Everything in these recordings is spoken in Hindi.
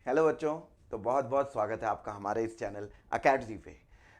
हेलो बच्चों। तो बहुत बहुत स्वागत है आपका हमारे इस चैनल अकेडजी पे।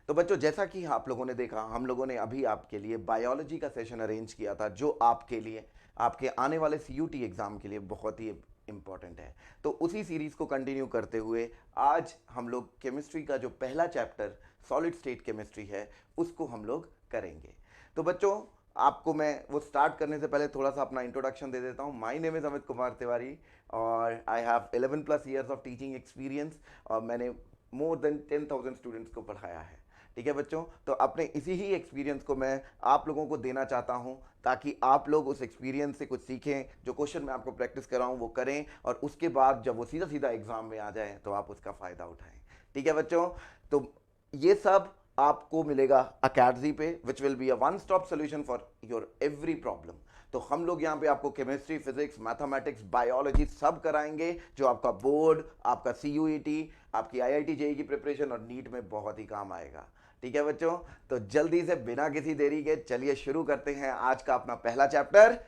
तो बच्चों, जैसा कि आप लोगों ने देखा, हम लोगों ने अभी आपके लिए बायोलॉजी का सेशन अरेंज किया था, जो आपके लिए आपके आने वाले सीयूटी एग्ज़ाम के लिए बहुत ही इम्पॉर्टेंट है। तो उसी सीरीज़ को कंटिन्यू करते हुए आज हम लोग केमिस्ट्री का जो पहला चैप्टर सॉलिड स्टेट केमिस्ट्री है उसको हम लोग करेंगे। तो बच्चों, आपको मैं वो स्टार्ट करने से पहले थोड़ा सा अपना इंट्रोडक्शन दे देता हूँ। My name is Amit Kumar Tiwari और I have 11 plus years of teaching experience और मैंने मोर देन 10,000 स्टूडेंट्स को पढ़ाया है। ठीक है बच्चों, तो अपने इसी ही एक्सपीरियंस को मैं आप लोगों को देना चाहता हूं ताकि आप लोग उस एक्सपीरियंस से कुछ सीखें। जो क्वेश्चन मैं आपको प्रैक्टिस कर रहा हूं वो करें और उसके बाद जब वो सीधा सीधा एग्जाम में आ जाए तो आप उसका फ़ायदा उठाएं। ठीक है बच्चों, तो ये सब आपको मिलेगा अकेडजी पे, which will be a one stop solution for your every problem. तो हम लोग यहाँ पे आपको केमिस्ट्री, फिजिक्स, मैथमेटिक्स, बायोलॉजी सब कराएंगे, जो आपका बोर्ड, आपका सीयूईटी, आपकी आईआईटी जेईई की प्रिपरेशन और नीट में बहुत ही काम आएगा। ठीक है बच्चों, तो जल्दी से बिना किसी देरी के चलिए शुरू करते हैं आज का अपना पहला चैप्टर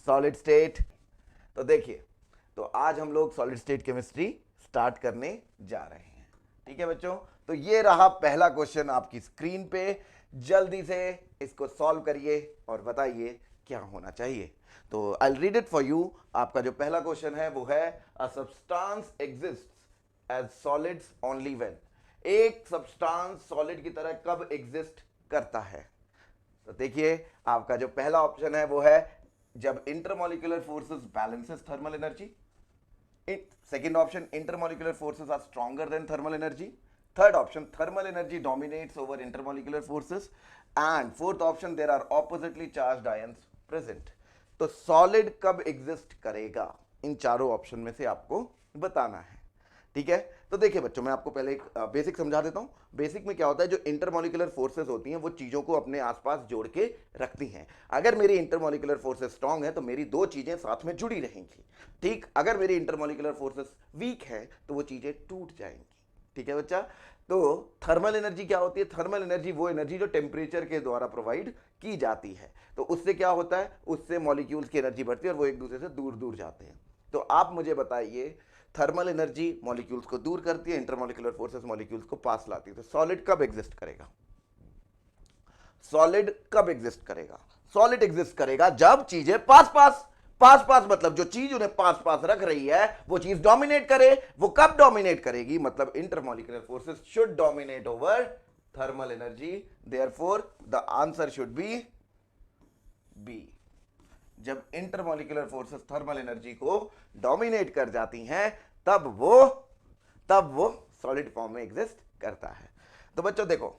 सॉलिड स्टेट। तो देखिए, तो आज हम लोग सॉलिड स्टेट केमिस्ट्री स्टार्ट करने जा रहे हैं। ठीक है बच्चों, तो ये रहा पहला क्वेश्चन आपकी स्क्रीन पे। जल्दी से इसको सॉल्व करिए और बताइए क्या होना चाहिए। तो I read it for you. आपका जो पहला क्वेश्चन है वो है a substance exist as solids only when. एक सब्सटेंस सॉलिड की तरह कब एग्जिस्ट करता है? तो देखिए, आपका जो पहला ऑप्शन है वो है जब intermolecular forces balances thermal energy. Second option, intermolecular forces are stronger than thermal energy. Third option, thermal energy dominates over intermolecular forces. And fourth option, there are oppositely charged ions present. तो सॉलिड कब एग्जिस्ट करेगा, इन चारों ऑप्शन में से आपको बताना है। ठीक है, तो देखिए बच्चों, मैं आपको पहले एक बेसिक समझा देता हूं। बेसिक में क्या होता है, जो इंटरमॉलिक्यूलर फोर्सेस होती हैं वो चीजों को अपने आसपास जोड़ के रखती हैं। अगर मेरी इंटरमॉलिक्यूलर फोर्सेस स्ट्रांग है तो मेरी दो चीजें साथ में जुड़ी रहेंगी। ठीक, अगर मेरी इंटरमॉलिक्यूलर फोर्सेस वीक है तो वो चीजें टूट जाएंगी। ठीक है बच्चा। तो थर्मल एनर्जी क्या होती है? थर्मल एनर्जी वो एनर्जी जो टेम्परेचर के द्वारा प्रोवाइड की जाती है। तो उससे क्या होता है, उससे मॉलिक्यूल्स की एनर्जी बढ़ती है और वो एक दूसरे से दूर दूर जाते हैं। तो आप मुझे बताइए, थर्मल एनर्जी मॉलिक्यूल्स को दूर करती है, इंटरमॉलिक्यूलर फोर्सेस मॉलिक्यूल्स को पास लाती है। तो सॉलिड कब एग्जिस्ट करेगा? सॉलिड कब एग्जिस्ट करेगा? सॉलिड एग्जिस्ट करेगा जब चीजें पास पास, पास पास मतलब जो चीज उन्हें पास पास रख रही है वो चीज डोमिनेट करे। वो कब डोमिनेट करेगी? मतलब intermolecular forces should dominate over thermal energy. Therefore the answer should be B. जब इंटरमॉलिक्यूलर फोर्सेस थर्मल एनर्जी को डोमिनेट कर जाती हैं तब वो सॉलिड फॉर्म में एग्जिस्ट करता है। तो बच्चों देखो,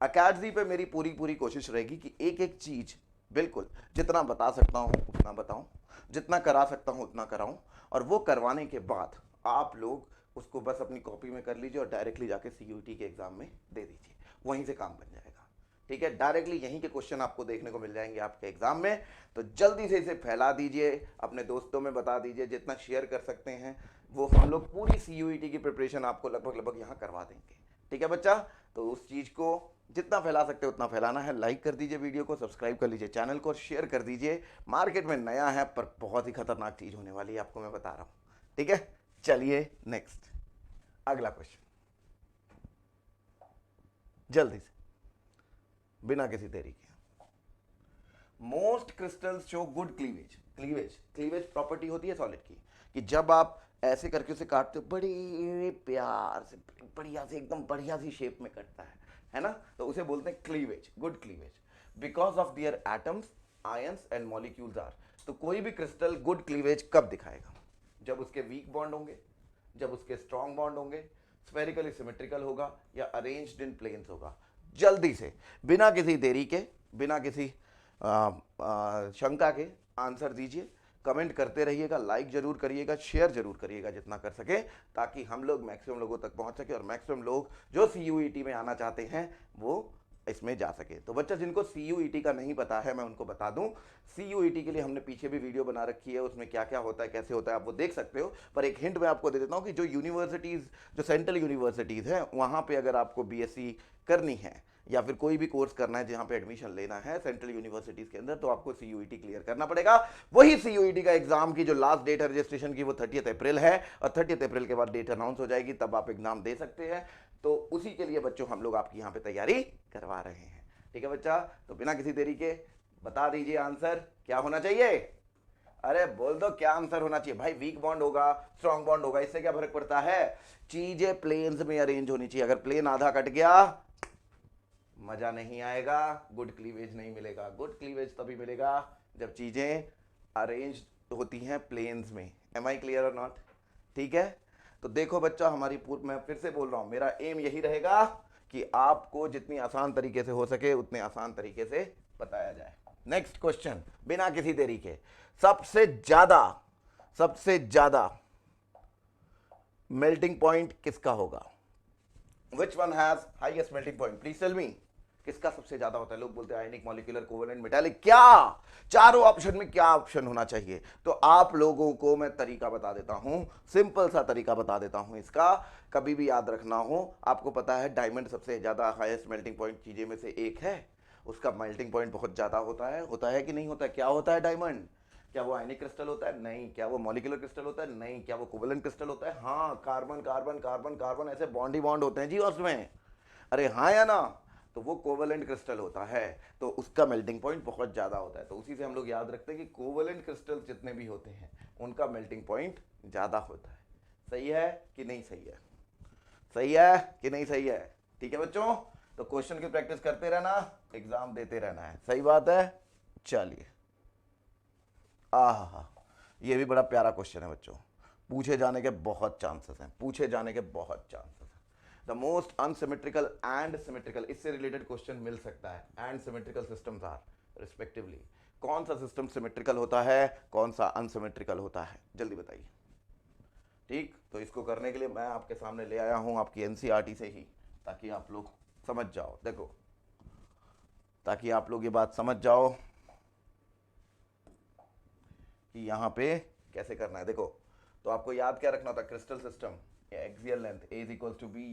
अकेडजी पे मेरी पूरी पूरी कोशिश रहेगी कि एक एक चीज बिल्कुल जितना बता सकता हूं उतना बताऊं, जितना करा सकता हूं उतना कराऊं, और वो करवाने के बाद आप लोग उसको बस अपनी कॉपी में कर लीजिए और डायरेक्टली जाके सीयूटी के एग्जाम में दे दीजिए, वहीं से काम बन जाएगा। ठीक है, डायरेक्टली यहीं के क्वेश्चन आपको देखने को मिल जाएंगे आपके एग्जाम में। तो जल्दी से इसे फैला दीजिए, अपने दोस्तों में बता दीजिए, जितना शेयर कर सकते हैं वो। हम लोग पूरी सीयूईटी की प्रिपरेशन आपको लगभग लगभग यहाँ करवा देंगे। ठीक है बच्चा, तो उस चीज को जितना फैला सकते हो उतना फैलाना है। लाइक कर दीजिए वीडियो को, सब्सक्राइब कर लीजिए चैनल को और शेयर कर दीजिए। मार्केट में नया है पर बहुत ही खतरनाक चीज होने वाली है, आपको मैं बता रहा हूं। ठीक है, चलिए नेक्स्ट, अगला क्वेश्चन, जल्दी से बिना किसी देरी के। Most crystals show good cleavage. Cleavage property होती है सॉलिड की कि जब आप ऐसे करके उसे काटते हो, बड़ी प्यार से, बढ़िया से, एकदम बढ़िया सी शेप में कटता है ना, तो उसे बोलते हैं cleavage, good cleavage. Because of their atoms, ions and molecules are. तो कोई भी क्रिस्टल गुड क्लीवेज कब दिखाएगा? जब उसके वीक बॉन्ड होंगे, जब उसके स्ट्रॉन्ग बॉन्ड होंगे, स्फेरिकली सिमेट्रिकल होगा या अरेंज्ड इन प्लेन्स होगा। जल्दी से बिना किसी देरी के, बिना किसी शंका के आंसर दीजिए। कमेंट करते रहिएगा, लाइक जरूर करिएगा, शेयर जरूर करिएगा जितना कर सके, ताकि हम लोग मैक्सिमम लोगों तक पहुंच सके और मैक्सिमम लोग जो सीयूईटी में आना चाहते हैं वो इसमें जा सके। तो बच्चा, जिनको सीयूईटी का नहीं पता है मैं उनको बता दूं, सीयूईटी के लिए हमने पीछे भी वीडियो बना रखी है, उसमें क्या क्या होता है, कैसे होता है, आप वो देख सकते हो। पर एक हिंट मैं आपको दे देता हूं कि जो यूनिवर्सिटीज़, जो सेंट्रल यूनिवर्सिटीज़ हैं, वहाँ पे अगर आपको बीएससी करनी है या फिर कोई भी कोर्स करना है जहां पे एडमिशन लेना है सेंट्रल यूनिवर्सिटीज के अंदर, तो आपको सीयूईटी क्लियर करना पड़ेगा। वही सीयूईटी का एग्जाम की जो लास्ट डेट है रजिस्ट्रेशन की वो 30 अप्रैल है, और 30 अप्रैल के बाद डेट अनाउंस हो जाएगी, तब आप एग्जाम दे सकते हैं। तो उसी के लिए बच्चों हम लोग आपकी यहाँ पे तैयारी करवा रहे हैं। ठीक है बच्चा, तो बिना किसी देरी के बता दीजिए आंसर क्या होना चाहिए। अरे बोल दो क्या आंसर होना चाहिए भाई। वीक बॉन्ड होगा, स्ट्रॉन्ग बॉन्ड होगा, इससे क्या फर्क पड़ता है। चीजें प्लेन्स में अरेंज होनी चाहिए। अगर प्लेन आधा कट गया मजा नहीं आएगा, गुड क्लीवेज नहीं मिलेगा। गुड क्लीवेज तभी मिलेगा जब चीजें अरेंज होती हैं प्लेन्स में। एम आई क्लियर और नॉट। ठीक है, तो देखो बच्चा, हमारी मैं फिर से बोल रहा हूं, मेरा एम यही रहेगा कि आपको जितनी आसान तरीके से हो सके उतने आसान तरीके से बताया जाए। नेक्स्ट क्वेश्चन, बिना किसी देरी के, सबसे ज्यादा मेल्टिंग पॉइंट किसका होगा। Which one has highest melting point, please tell me. किसका सबसे ज्यादा होता है। लोग बोलते हैं आयनिक, मॉलिक्यूलर, कोवेलेंट, मेटालिक। क्या चारों ऑप्शन में क्या ऑप्शन होना चाहिए। तो आप लोगों को मैं तरीका बता देता हूं, सिंपल सा तरीका बता देता हूं इसका, कभी भी याद रखना हो। आपको पता है डायमंड सबसे ज्यादा हाईएस्ट मेल्टिंग पॉइंट चीजें में से एक है। उसका मेल्टिंग पॉइंट बहुत ज्यादा होता है कि नहीं होता है। क्या होता है डायमंड। क्या वो आयनिक क्रिस्टल होता है। नहीं। क्या वो मॉलिक्यूलर क्रिस्टल होता है। नहीं। क्या वो कोवेलेंट क्रिस्टल होता है। हाँ, कार्बन कार्बन कार्बन कार्बन ऐसे बॉन्ड ही बॉन्ड होते हैं जी उसमें। अरे हाँ या ना। तो वो कोवेलेंट क्रिस्टल होता है, तो उसका मेल्टिंग पॉइंट बहुत ज्यादा होता है। तो उसी से हम लोग याद रखते हैं कि कोवेलेंट क्रिस्टल जितने भी होते हैं उनका मेल्टिंग पॉइंट ज्यादा होता है। सही है कि नहीं सही है। सही है कि नहीं सही है। ठीक है बच्चों, तो क्वेश्चन की प्रैक्टिस करते रहना, एग्जाम देते रहना है। सही बात है। चलिए, आहा, ये भी बड़ा प्यारा क्वेश्चन है बच्चों। पूछे जाने के बहुत चांसेस हैं, पूछे जाने के बहुत चांसेस हैं। The most unsymmetrical and symmetrical, इससे रिलेटेड क्वेश्चन मिल सकता है। And symmetrical systems are respectively. कौन सा सिस्टम सिमेट्रिकल होता है, कौन सा अनसिमेट्रिकल होता है, जल्दी बताइए। ठीक, तो इसको करने के लिए मैं आपके सामने ले आया हूं आपकी एनसीईआरटी से ही, ताकि आप लोग समझ जाओ। देखो, ताकि आप लोग ये बात समझ जाओ कि यहां पे कैसे करना है। देखो, तो आपको याद क्या रखना था, crystal system axial length a is equal to b,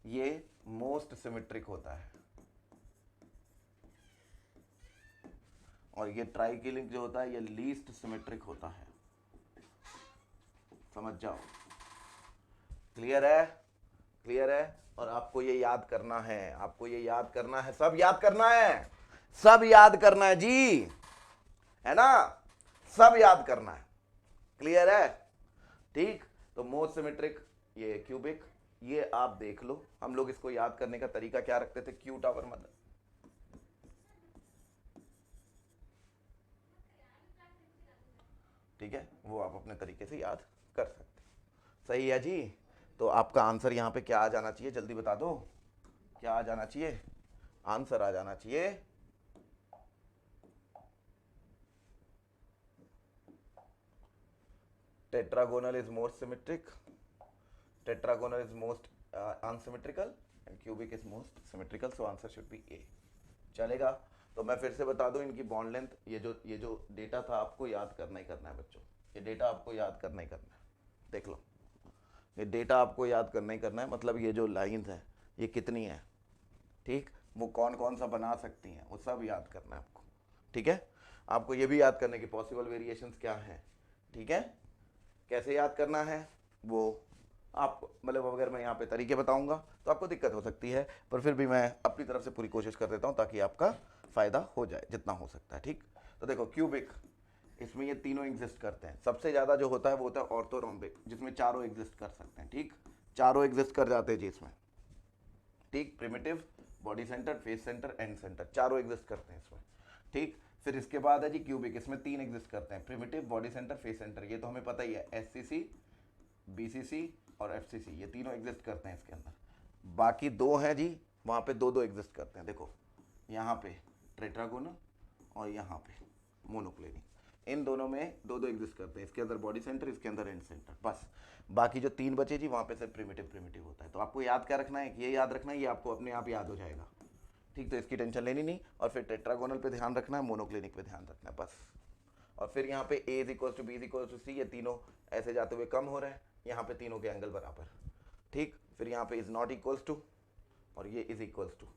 ये मोस्ट सिमेट्रिक होता है, और ये ट्राइकिलिंग जो होता है ये लीस्ट सिमेट्रिक होता है। समझ जाओ। क्लियर है। क्लियर है। और आपको ये याद करना है, आपको ये याद करना है, सब याद करना है, सब याद करना है जी, है ना, सब याद करना है। क्लियर है। ठीक, तो मोस्ट सिमेट्रिक ये क्यूबिक, ये आप देख लो। हम लोग इसको याद करने का तरीका क्या रखते थे, क्यू टावर मतलब, ठीक है, वो आप अपने तरीके से याद कर सकते। सही है जी। तो आपका आंसर यहां पे क्या आ जाना चाहिए, जल्दी बता दो। क्या आ जाना चाहिए, आंसर आ जाना चाहिए tetragonal is more symmetric, tetragonal is most unsymmetrical and cubic is most symmetrical, so answer should be A। चलेगा। तो मैं फिर से बता दूं इनकी बॉन्ड लेंथ, ये जो डेटा था आपको याद करना ही करना है बच्चों, ये डेटा आपको याद करना ही करना है। देख लो, ये डेटा आपको याद करना ही करना है, मतलब ये जो लाइंस है ये कितनी है, ठीक, वो कौन कौन सा बना सकती हैं, वो सब याद करना है आपको। ठीक है, आपको ये भी याद करने की पॉसिबल वेरिएशंस क्या हैं। ठीक है, कैसे याद करना है वो आप, मतलब अगर मैं यहाँ पे तरीके बताऊंगा तो आपको दिक्कत हो सकती है, पर फिर भी मैं अपनी तरफ से पूरी कोशिश कर देता हूँ ताकि आपका फ़ायदा हो जाए जितना हो सकता है। ठीक, तो देखो क्यूबिक, इसमें ये तीनों एग्जिस्ट करते हैं। सबसे ज़्यादा जो होता है वो होता है ऑर्थोरोम्बिक, जिसमें चारों एग्जिस्ट कर सकते हैं। ठीक, चारों एग्जिस्ट कर जाते हैं जी इसमें। ठीक, primitive, body centre, face centre, and centre, चारों एग्जिस्ट करते हैं इसमें। ठीक, फिर इसके बाद है जी क्यूबिक, इसमें तीन एग्जिस्ट करते हैं, primitive, body centre, face centre, ये तो हमें पता ही है, एससीसी, बीसीसी और एफसीसी, ये तीनों एग्जिस्ट करते हैं इसके अंदर। बाकी दो हैं जी, वहाँ पे दो दो एग्जिस्ट करते हैं। देखो यहाँ पे टेट्रागोनल और यहाँ पे मोनोक्लिनिक, इन दोनों में दो दो एग्जिस्ट करते हैं, इसके अंदर बॉडी सेंटर, इसके अंदर एंड सेंटर, बस। बाकी जो तीन बचे जी वहाँ पे सिर्फ प्रिमिटिव प्रिमिटिव होता है। तो आपको याद क्या रखना है, ये याद रखना है, ये आपको अपने आप याद हो जाएगा। ठीक, तो इसकी टेंशन लेनी नहीं। और फिर टेट्रागोनल पे ध्यान रखना है, मोनोक्लिनिक पे ध्यान रखना है, बस। और फिर यहाँ पे A is equal to B is equal to C, ये तीनों ऐसे जाते हुए कम हो रहे हैं, यहाँ पे तीनों के एंगल बराबर। ठीक, फिर यहाँ पे इज नॉट इक्वल्स टू और ये इज इक्वल्स टू,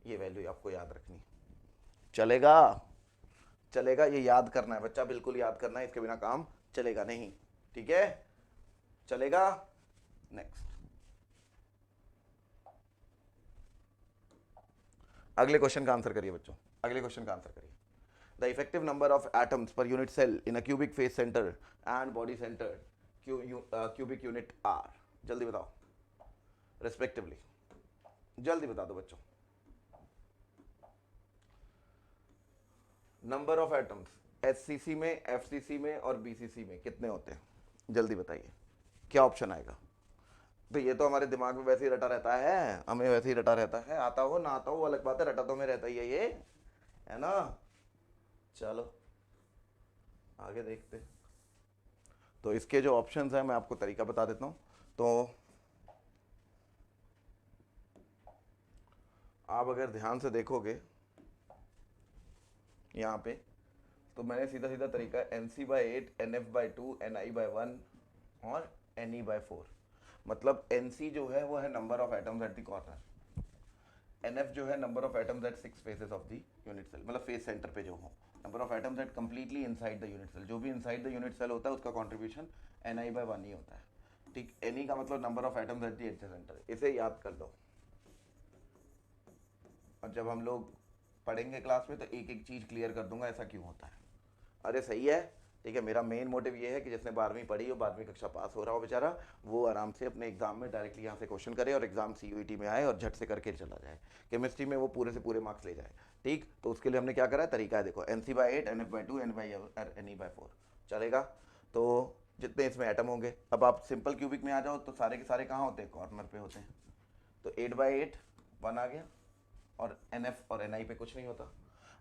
ये वैल्यू आपको याद रखनी है। चलेगा? चलेगा, ये याद करना है बच्चा, बिल्कुल याद करना है, इसके बिना काम चलेगा नहीं। ठीक है, चलेगा? नेक्स्ट, अगले क्वेश्चन का आंसर करिए बच्चों, अगले क्वेश्चन का आंसर करिए। The effective number of atoms per unit cell in a cubic face centre and body centre cubic unit are, जल्दी बताओ रेस्पेक्टिवली, जल्दी बता दो बच्चों। नंबर ऑफ एटम्स एचसीसी में, एफसीसी में और बीसीसी में कितने होते हैं, जल्दी बताइए, क्या ऑप्शन आएगा? तो ये तो हमारे दिमाग में वैसे ही रटा रहता है, हमें वैसे ही रटा रहता है, आता हो ना आता हो अलग बात है, रटा तो में रहता ही है ये, है ना? चलो आगे देखते हैं। तो इसके जो ऑप्शंस हैं मैं आपको तरीका बता देता हूं। तो आप अगर ध्यान से देखोगे यहाँ पे, तो मैंने सीधा सीधा तरीका NC/8, NF/2, NI/1 और NE/4। मतलब NC जो है वो है number of atoms at the corner, NF जो है number of atoms at 6 faces of the unit cell, मतलब फेस सेंटर पे जो हो, number of atoms at completely inside the unit cell, जो भी इनसाइड द यूनिट सेल होता है उसका कंट्रीब्यूशन NI/1 ही होता है। ठीक, NE का मतलब number of atoms at the adjacent centre, इसे याद कर लो। और जब हम लोग पढ़ेंगे क्लास में तो एक एक चीज़ क्लियर कर दूंगा ऐसा क्यों होता है। अरे सही है, ठीक है, मेरा मेन मोटिव ये है कि जिसने 12वीं पढ़ी हो, 12वीं कक्षा पास हो रहा हो बेचारा, वो आराम से अपने एग्जाम में डायरेक्टली यहाँ से क्वेश्चन करे और एग्जाम CUET में आए और झट से करके चला जाए, केमिस्ट्री में वो पूरे से पूरे मार्क्स ले जाए। ठीक, तो उसके लिए हमने क्या करा है, तरीका है देखो, NC/8, NF/2, NE/4, चलेगा? तो जितने इसमें एटम होंगे, अब आप सिंपल क्यूबिक में आ जाओ तो सारे के सारे कहाँ होते हैं, कॉर्नर पे होते हैं। तो 8/8 1 आ गया, और NF और NI पे कुछ नहीं होता।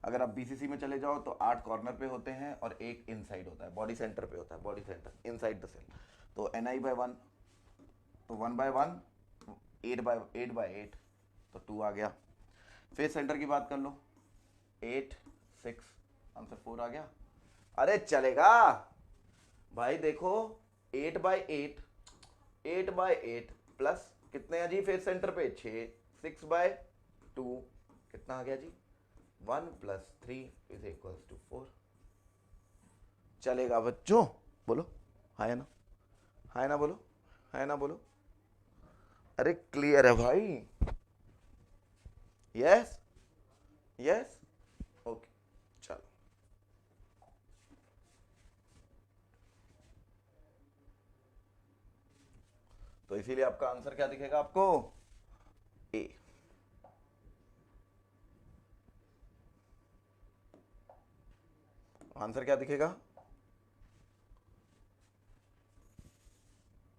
अगर आप BCC में चले जाओ तो 8 कॉर्नर पे होते हैं और एक इनसाइड होता है, बॉडी सेंटर पे होता है, body centre inside the cell. तो NI/1, तो 1/1, 8/8 तो 2 आ गया। फेस सेंटर की बात कर लो, 8 6, आंसर 4 आ गया। अरे चलेगा भाई, देखो 8/8, 8/8 प्लस कितने हैं जी फेस सेंटर पे, 6, 6/2 कितना आ गया जी, 1 + 3 = 4। चलेगा बच्चों? बोलो हाय ना, हाय ना बोलो, हाय ना बोलो। अरे क्लियर है भाई? यस, यस, ओके, चलो। तो इसीलिए आपका आंसर क्या दिखेगा आपको, ए। आंसर क्या दिखेगा,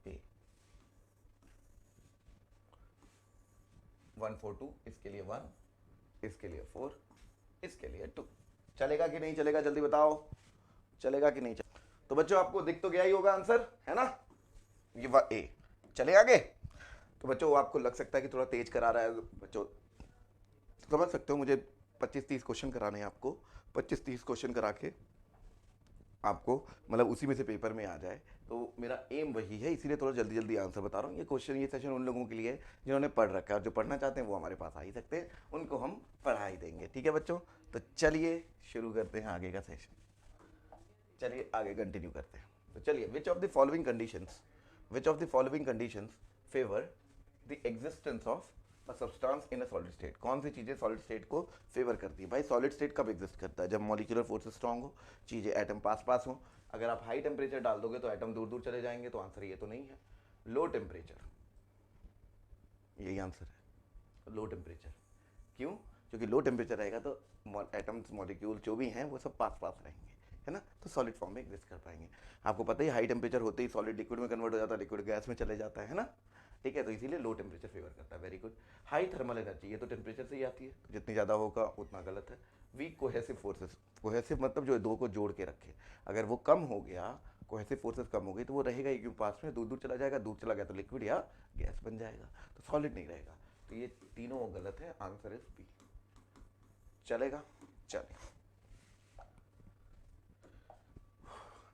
ए। 1 4 2, इसके लिए 1, इसके लिए 4, इसके लिए 2। चलेगा कि नहीं चलेगा, जल्दी बताओ, चलेगा कि नहीं चलेगा? तो बच्चों आपको दिख तो गया ही होगा आंसर, है ना? ये ए। चले आगे। तो बच्चों आपको लग सकता है कि थोड़ा तेज करा रहा है बच्चों, समझ सकते हो, मुझे 25-30 क्वेश्चन कराने हैं आपको, 25-30 क्वेश्चन करा के आपको मतलब उसी में से पेपर में आ जाए, तो मेरा एम वही है, इसीलिए थोड़ा जल्दी जल्दी आंसर बता रहा हूँ। ये क्वेश्चन, ये सेशन उन लोगों के लिए है जिन्होंने पढ़ रखा है, और जो पढ़ना चाहते हैं वो हमारे पास आ ही सकते हैं, उनको हम पढ़ा ही देंगे। ठीक है बच्चों, तो चलिए शुरू करते हैं आगे का सेशन, चलिए आगे कंटिन्यू करते हैं। तो चलिए, विच of the following conditions, which of the following conditions favour the existence of a substance in a solid state, कौन सी चीज़ें सॉलिड स्टेट को फेवर करती है? भाई सॉलिड स्टेट कब एग्जिस्ट करता है, जब मॉलिक्यूलर फोर्सेस स्ट्रांग हो, चीज़ें एटम पास पास हो। अगर आप हाई टेम्परेचर डाल दोगे तो एटम दूर दूर चले जाएंगे, तो आंसर ये तो नहीं है। लो टेम्परेचर, यही आंसर है, लो टेम्परेचर। क्यों? क्योंकि लो टेम्परेचर रहेगा तो एटम्स मॉलिक्यूल जो भी हैं वो सब पास पास रहेंगे, है ना, तो सॉलिड फॉर्म में एग्जिस्ट कर पाएंगे। आपको पता ही हाई टेम्परेचर होते ही सॉलिड लिक्विड में कन्वर्ट हो जाता है, लिक्विड गैस में चले जाता है ना। ठीक है, तो इसीलिए लो टेम्परेचर फेवर करता है। Very good. High thermal energy, ये तो टेम्परेचर से ही आती है, तो जितनी ज़्यादा होगा उतना गलत है। वीक कोहेसिव फोर्सेस, कोहेसिव मतलब जो दो को जोड़ के रखे, अगर वो कम हो गया, कोहेसिव फोर्सेस कम हो गई, तो वो रहेगा ही क्यों पास में, दूर दूर चला जाएगा, दूर चला गया तो लिक्विड या गैस बन जाएगा, तो सॉलिड नहीं रहेगा। तो ये तीनों गलत है, आंसर इज बी। चलेगा? चले,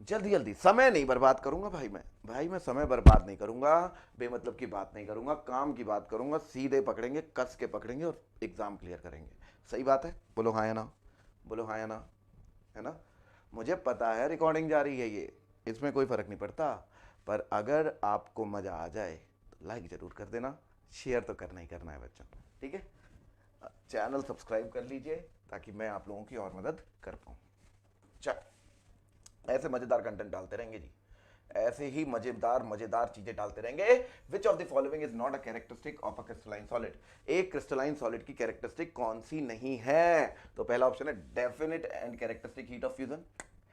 जल्दी जल्दी, समय नहीं बर्बाद करूंगा भाई मैं समय बर्बाद नहीं करूंगा, बेमतलब की बात नहीं करूंगा, काम की बात करूंगा, सीधे पकड़ेंगे, कस के पकड़ेंगे और एग्जाम क्लियर करेंगे। सही बात है, बोलो हाँ या ना, बोलो हाँ या ना, है ना। मुझे पता है रिकॉर्डिंग जा रही है ये, इसमें कोई फर्क नहीं पड़ता, पर अगर आपको मजा आ जाए तो लाइक जरूर कर देना, शेयर तो करना ही करना है बच्चों, ठीक है। चैनल सब्सक्राइब कर लीजिए ताकि मैं आप लोगों की और मदद कर पाऊँ। चल, ऐसे मजेदार कंटेंट डालते रहेंगे जी, ऐसे ही मजेदार मजेदार चीजें डालते रहेंगे। विच of the following is not a characteristic of a crystalline solid? एक क्रिस्टलाइन सॉलिड की कैरेक्टरिस्टिक कौन सी नहीं है? तो पहला ऑप्शन है definite and characteristic heat of fusion,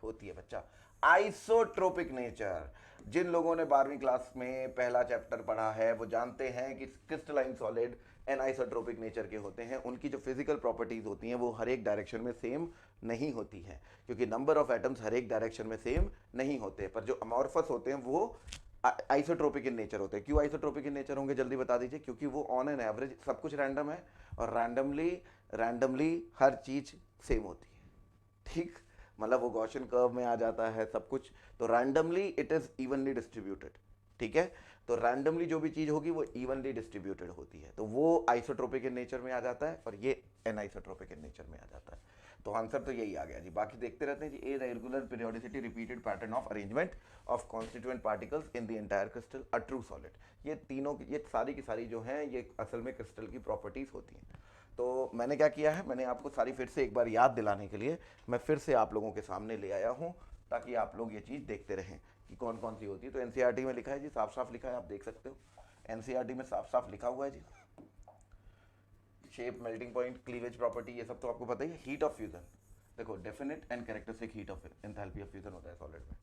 होती है बच्चा। आइसोट्रोपिक नेचर, जिन लोगों ने 12वीं क्लास में पहला चैप्टर पढ़ा है वो जानते हैं कि क्रिस्टलाइन सॉलिड एनाइसोट्रोपिक नेचर के होते हैं। उनकी जो फिजिकल प्रॉपर्टीज होती हैं वो हर एक डायरेक्शन में सेम नहीं होती हैं, क्योंकि नंबर ऑफ एटम्स हर एक डायरेक्शन में सेम नहीं होते। पर जो अमॉर्फस होते हैं वो आइसोट्रोपिक इन नेचर होते हैं। क्यों आइसोट्रोपिक इन नेचर होंगे, जल्दी बता दीजिए। क्योंकि वो ऑन एन एवरेज सब कुछ रैंडम है, और रैंडमली रैंडमली हर चीज सेम होती है, ठीक। मतलब वो गॉसियन कर्व में आ जाता है सब कुछ, तो randomly it is evenly distributed, ठीक है। तो रैंडमली जो भी चीज होगी वो इवनली डिस्ट्रीब्यूटेड होती है, तो वो आइसोट्रोपिक इन नेचर में आ जाता है, और ये एनाइसोट्रोपिक इन नेचर में आ जाता है। तो आंसर तो यही आ गया जी। बाकी देखते रहते हैं जी। A regular periodicity repeated pattern of arrangement of constituent particles in the entire crystal a true solid. ये तीनों, ये सारी की सारी जो हैं ये असल में क्रिस्टल की प्रॉपर्टीज होती हैं। तो मैंने क्या किया है, मैंने आपको सारी फिर से एक बार याद दिलाने के लिए मैं फिर से आप लोगों के सामने ले आया हूँ, ताकि आप लोग ये चीज़ देखते रहें कि कौन कौन सी होती है। तो एनसीईआरटी में लिखा है जी, साफ साफ लिखा है, आप देख सकते हो। एनसीईआरटी में साफ साफ लिखा हुआ है जी। Shape, melting point, cleavage property, ये सब तो आपको पता ही है। हीट ऑफ फ्यूजन, देखो definite and characteristic heat of enthalpy of fusion होता है सॉलिड में।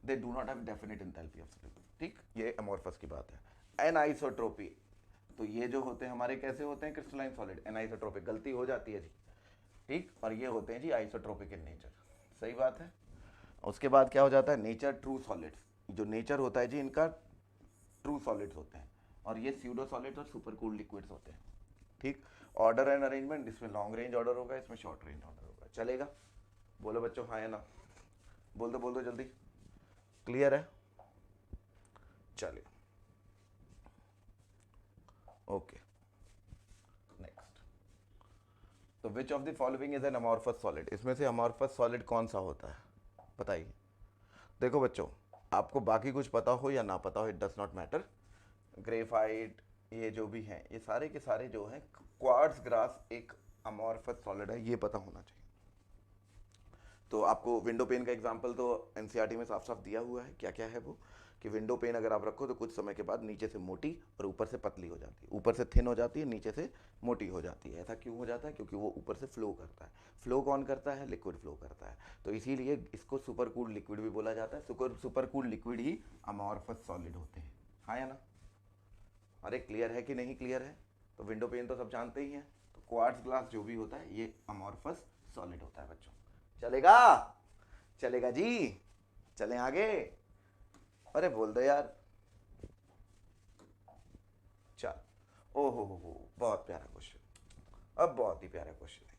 They do not have definite enthalpy of fusion, ठीक। ये अमॉर्फस की बात है। एनाइसोट्रोपी, तो ये जो होते हैं हमारे कैसे होते हैं क्रिस्टलाइन सॉलिड, एनाइसोट्रोपिक, गलती हो जाती है जी, ठीक। और ये होते हैं जी आइसोट्रोपिक इन नेचर, सही बात है। उसके बाद क्या हो जाता है, नेचर ट्रू सॉलिड्स, जो नेचर होता है जी इनका ट्रू सॉलिड्स होते हैं, और ये स्यूडो सॉलिड्स और सुपर कूल्ड लिक्विड्स होते हैं, ठीक। ऑर्डर एंड अरेंजमेंट, इसमें लॉन्ग रेंज ऑर्डर होगा, इसमें शॉर्ट रेंज ऑर्डर होगा, चलेगा। बोलो बच्चों हाँ या ना, बोल दो जल्दी, क्लियर है। चलिए ओके, नेक्स्ट। तो विच of the following is an amorphous solid? इसमें से अमॉर्फस सॉलिड कौन सा होता है, बताइए। देखो बच्चों, आपको बाकी कुछ पता हो या ना पता हो, it does not matter. Graphite, ये जो भी हैं, ये सारे के सारे जो हैं, क्वार्ट्ज ग्लास एक अमॉर्फस सॉलिड है, ये पता होना चाहिए। तो आपको विंडो पेन का एग्जांपल तो एनसीईआरटी में साफ साफ दिया हुआ है, क्या क्या है वो, कि विंडो पेन अगर आप रखो तो कुछ समय के बाद नीचे से मोटी और ऊपर से पतली हो जाती है, ऊपर से थिन हो जाती है, नीचे से मोटी हो जाती है। ऐसा क्यों हो जाता है? क्योंकि वो ऊपर से फ्लो करता है। फ्लो कौन करता है? लिक्विड फ्लो करता है। तो इसीलिए इसको सुपर कूल्ड लिक्विड भी बोला जाता है। सुपर कूल्ड लिक्विड ही अमॉर्फस सॉलिड होते हैं, हाँ या ना। अरे क्लियर है कि नहीं क्लियर है? तो विंडो पेन तो सब जानते ही हैं। तो क्वार्ट्ज ग्लास जो भी होता है ये अमॉर्फस सॉलिड होता है बच्चों। चलेगा? चलेगा जी, चलें आगे। अरे बोल दो यार। चल, ओहो हो, बहुत प्यारा क्वेश्चन, अब बहुत ही प्यारा क्वेश्चन है।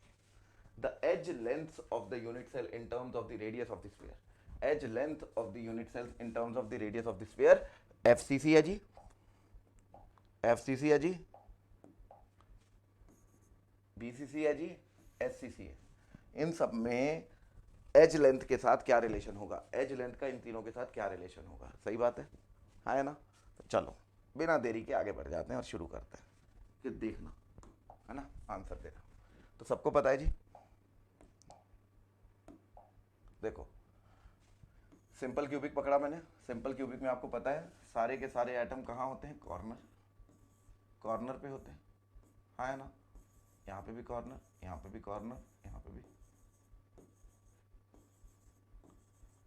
The edge length of the unit cell in terms of the radius of the sphere. Edge length of the unit cell in terms of the radius of the sphere, FCC है जी, एफसीसी है जी, बीसीसी है जी, एससीसी है। इन सब में एज लेंथ के साथ क्या रिलेशन होगा, एज लेंथ का इन तीनों के साथ क्या रिलेशन होगा? सही बात है, हाँ है ना। तो चलो बिना देरी के आगे बढ़ जाते हैं और शुरू करते हैं, फिर देखना, है ना, आंसर देना। तो सबको पता है जी। देखो, सिंपल क्यूबिक पकड़ा मैंने। सिंपल क्यूबिक में आपको पता है सारे के सारे एटम कहाँ होते हैं? कॉर्नर, कॉर्नर पे होते हैं, हाँ है ना। यहाँ पे भी कॉर्नर, यहाँ पे भी कॉर्नर, यहाँ पे भी,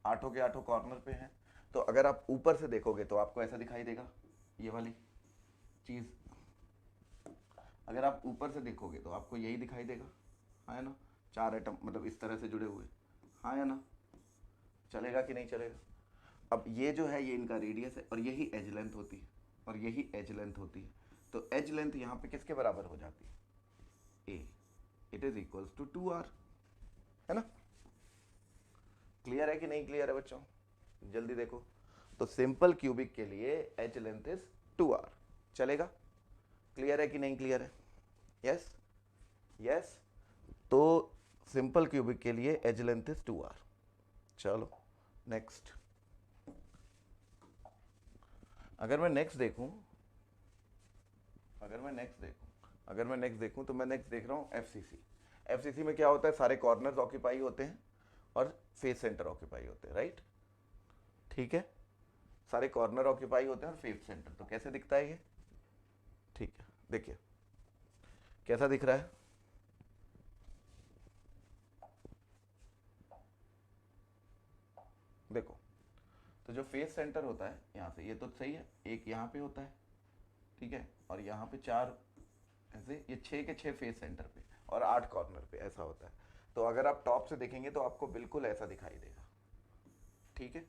आठों के आठों कॉर्नर पे हैं। तो अगर आप ऊपर से देखोगे तो आपको ऐसा दिखाई देगा, ये वाली चीज। अगर आप ऊपर से देखोगे तो आपको यही दिखाई देगा, हाँ है ना। चार एटम मतलब इस तरह से जुड़े हुए, हाँ है ना। चलेगा कि नहीं चलेगा? अब ये जो है ये इनका रेडियस है, और यही एज लेंथ होती है, और यही एज लेंथ होती है। तो एज लेंथ यहाँ पे किसके बराबर हो जाती है? A, it is equals to 2r, है ना। क्लियर है कि नहीं क्लियर है बच्चों? जल्दी देखो। तो सिंपल क्यूबिक के लिए एच लेंथ इज 2r, चलेगा? क्लियर है कि नहीं क्लियर है? Yes yes. तो सिंपल क्यूबिक के लिए एज लेंथ इज 2r। चलो नेक्स्ट। अगर मैं नेक्स्ट देखूं तो मैं नेक्स्ट देख रहा हूं एफसीसी। एफसीसी में क्या होता है, सारे कॉर्नर्स ऑक्यूपाई होते हैं और फेस सेंटर ऑक्यूपाई होते हैं, राइट? ठीक है, सारे कॉर्नर ऑक्यूपाई होते हैं और फेस सेंटर। तो कैसे दिखता है ये? ठीक है, देखिए कैसा दिख रहा है। देखो, तो जो फेस सेंटर होता है यहाँ से, ये तो सही है, एक यहाँ पे होता है, ठीक है, और यहाँ पे 4 ऐसे, ये 6 के 6 फेस सेंटर पे और 8 कॉर्नर पे ऐसा होता है। तो अगर आप टॉप से देखेंगे तो आपको बिल्कुल ऐसा दिखाई देगा, ठीक है।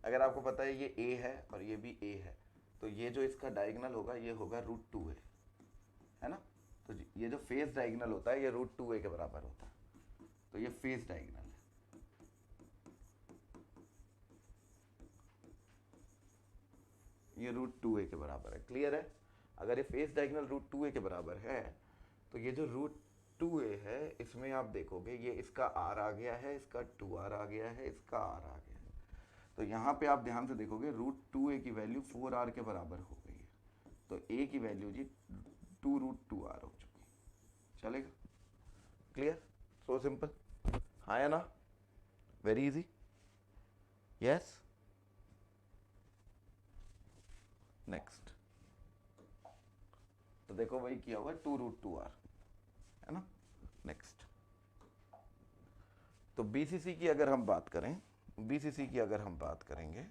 अगर आपको पता है ये ए है और ये भी ए है, तो ये जो इसका डायगोनल होगा ये होगा √2 है ना? तो ये जो फेस डायगोनल होता है ये √2a के बराबर होता है। तो ये फेस डायगोनल है, ये √2a के बराबर है। क्लियर है? अगर ये फेस डायगोनल √2a के बराबर है तो ये जो √2a है इसमें आप देखोगे ये इसका r आ गया है, इसका 2r आ गया है, इसका r आ गया है। तो यहाँ पे आप ध्यान से देखोगे √2a की वैल्यू 4r के बराबर हो गई है। तो a की वैल्यू जी 2√2r हो चुकी है। चलेगा? क्लियर? सो सिंपल, हाँ या ना? Very easy. यस। नेक्स्ट। तो देखो वही किया हुआ 2√2r है ना? नेक्स्ट। तो बीसीसी की अगर हम बात करें, बीसीसी की अगर हम बात करेंगे,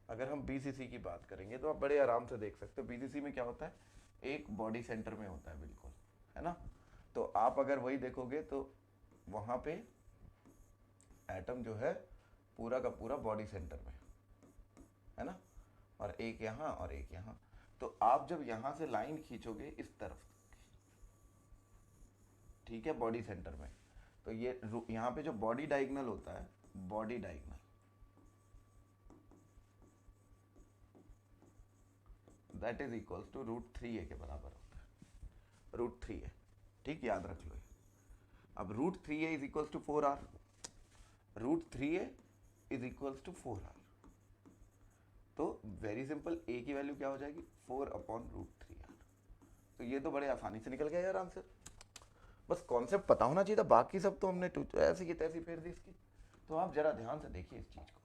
अगर हम बीसीसी की बात करेंगे तो आप बड़े आराम से देख सकते हो। बीसीसी में क्या होता है, एक बॉडी सेंटर में होता है बिल्कुल, है ना? तो आप अगर वही देखोगे तो वहां पे एटम जो है पूरा का पूरा बॉडी सेंटर में है ना, और एक यहाँ और एक यहाँ। तो आप जब यहां से लाइन खींचोगे इस तरफ, ठीक है, बॉडी सेंटर में, तो ये यहाँ पे जो बॉडी डायगोनल होता है, body diagonal that is equals to √3a के बराबर होता है, √3a। ठीक, याद रख लो। अब √3a is equals to 4r, √3a is equals to 4r। तो वेरी सिंपल, a की वैल्यू क्या हो जाएगी, 4/√3r। तो ये तो बड़े आसानी से निकल गया यार आंसर। बस कॉन्सेप्ट पता होना चाहिए था, बाकी सब तो हमने ऐसी की तैसी फेर दी इसकी। तो आप जरा ध्यान से देखिए इस चीज को,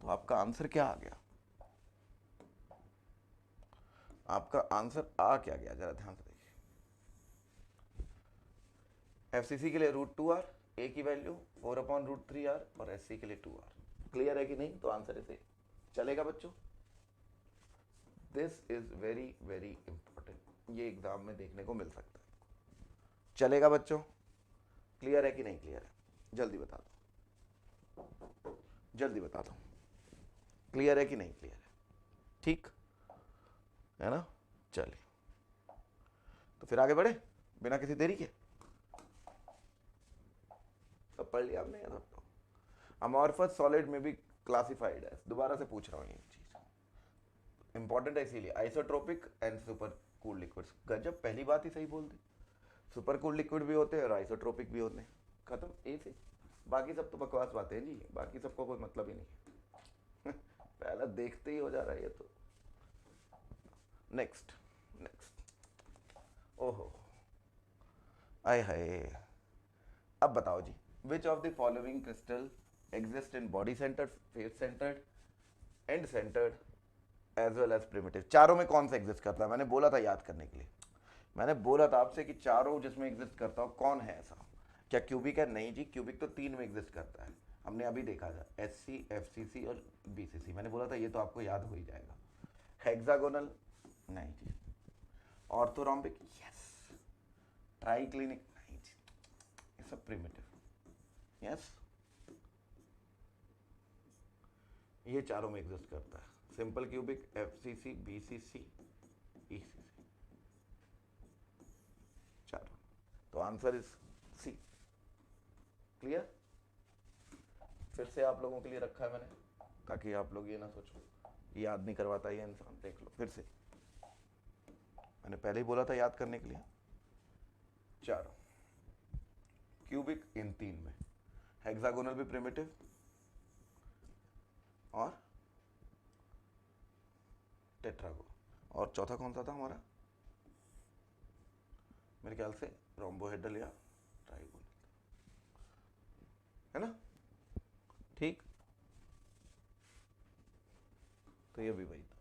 तो आपका आंसर क्या आ गया, आपका आंसर आ क्या गया, जरा ध्यान से देखिए। एफसीसी के लिए √2r, ए की वैल्यू 4/√3r और एससी के लिए 2r। क्लियर है कि नहीं? तो आंसर इसे चलेगा बच्चों। This is very very important, ये एग्जाम में देखने को मिल सकता है। चलेगा बच्चों? क्लियर है कि नहीं क्लियर है? जल्दी बता दो, जल्दी बता दो, क्लियर है कि नहीं क्लियर है? ठीक है ना? चलिए, तो फिर आगे बढ़े बिना किसी देरी के। सब पढ़ लिया आपने? सब तो अमॉर्फस सॉलिड में भी क्लासिफाइड है, दोबारा से पूछ रहा हूँ ये चीज, इंपॉर्टेंट है इसीलिए। Isotropic and super cool liquids, गजब, पहली बात ही सही बोल दी। सुपर कूल लिक्विड भी होते हैं और आइसोट्रोपिक भी होते हैं, खत्म, ए से। बाकी सब तो बकवास बातें हैं जी, बाकी सबको कोई मतलब ही नहीं है पहला देखते ही हो जा रहा है ये तो। नेक्स्ट नेक्स्ट, ओहो आय हाय। अब बताओ जी, which of the following crystal exist in body centred, face centred, end centred as well as primitive? चारों में कौन सा एग्जिस्ट करता है? मैंने बोला था याद करने के लिए, मैंने बोला था आपसे कि चारों जिसमें एग्जिस्ट करता हो, कौन है ऐसा? क्या क्यूबिक है? नहीं जी, क्यूबिक तो 3 में एग्जिस्ट करता है, हमने अभी देखा था, एससी, एफसीसी और बीसीसी। मैंने बोला था ये तो आपको याद हो ही जाएगा। हेक्सागोनल नहीं जी, ऑर्थोरोम्बिक यस, ट्राइक्लिनिक नहीं जी, ये सब प्रिमिटिव यस, ये चारों में एग्जिस्ट करता है, simple cubic, FCC, BCC, ECC, चारों। तो आंसर इज सी। क्लियर? फिर से आप लोगों के लिए रखा है मैंने, ताकि आप लोग ये ना सोचो याद नहीं करवाता ये इंसान। देख लो फिर से, मैंने पहले ही बोला था याद करने के लिए। चारों क्यूबिक इन 3 में, हेक्सागोनल भी प्रिमिटिव और टेट्रागोनल, और चौथा कौन सा था हमारा, मेरे ख्याल से रोम्बोहेड्रल या ट्राइगोनल, है ना? ठीक, तो ये भी वही था।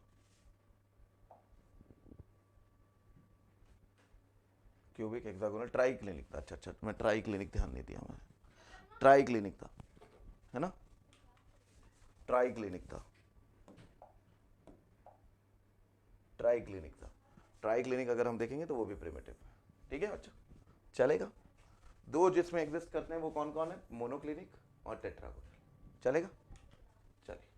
क्यूबिक, हेक्सागोनल, ट्राई क्लिनिक था। अच्छा अच्छा, मैं ट्राई क्लिनिक ध्यान नहीं दिया मैंने। ट्राई क्लिनिक था, है ना? ट्राई क्लिनिक था, ट्राई क्लिनिक था। ट्राई क्लिनिक अगर हम देखेंगे तो वो भी प्रिमिटिव है। ठीक है अच्छा, चलेगा। दो जिसमें एग्जिस्ट करते हैं वो कौन कौन है, मोनोक्लिनिक और टेट्रागोनल। चलेगा, चलिए।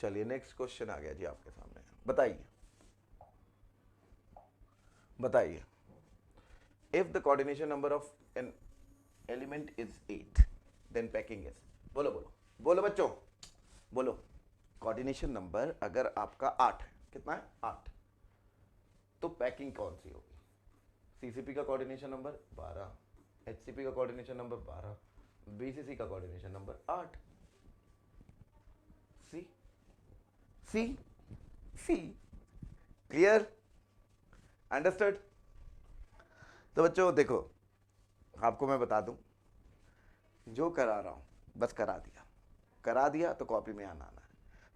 चलिए नेक्स्ट क्वेश्चन आ गया जी आपके सामने। बताइए, बताइए, if the coordination number of an element is 8 then packing is, बोलो बोलो बोलो बच्चों, बोलो। कोऑर्डिनेशन नंबर अगर आपका 8 है, कितना है 8, तो पैकिंग कौन सी होगी? सीसीपी का कोऑर्डिनेशन नंबर 12, एचसीपी का कोऑर्डिनेशन नंबर 12, बीसीसी का कोऑर्डिनेशन नंबर 8। सी सी सी, क्लियर, अंडरस्टूड? तो बच्चों देखो, आपको मैं बता दूं, जो करा रहा हूं बस करा दिया, करा दिया तो कॉपी में आना है।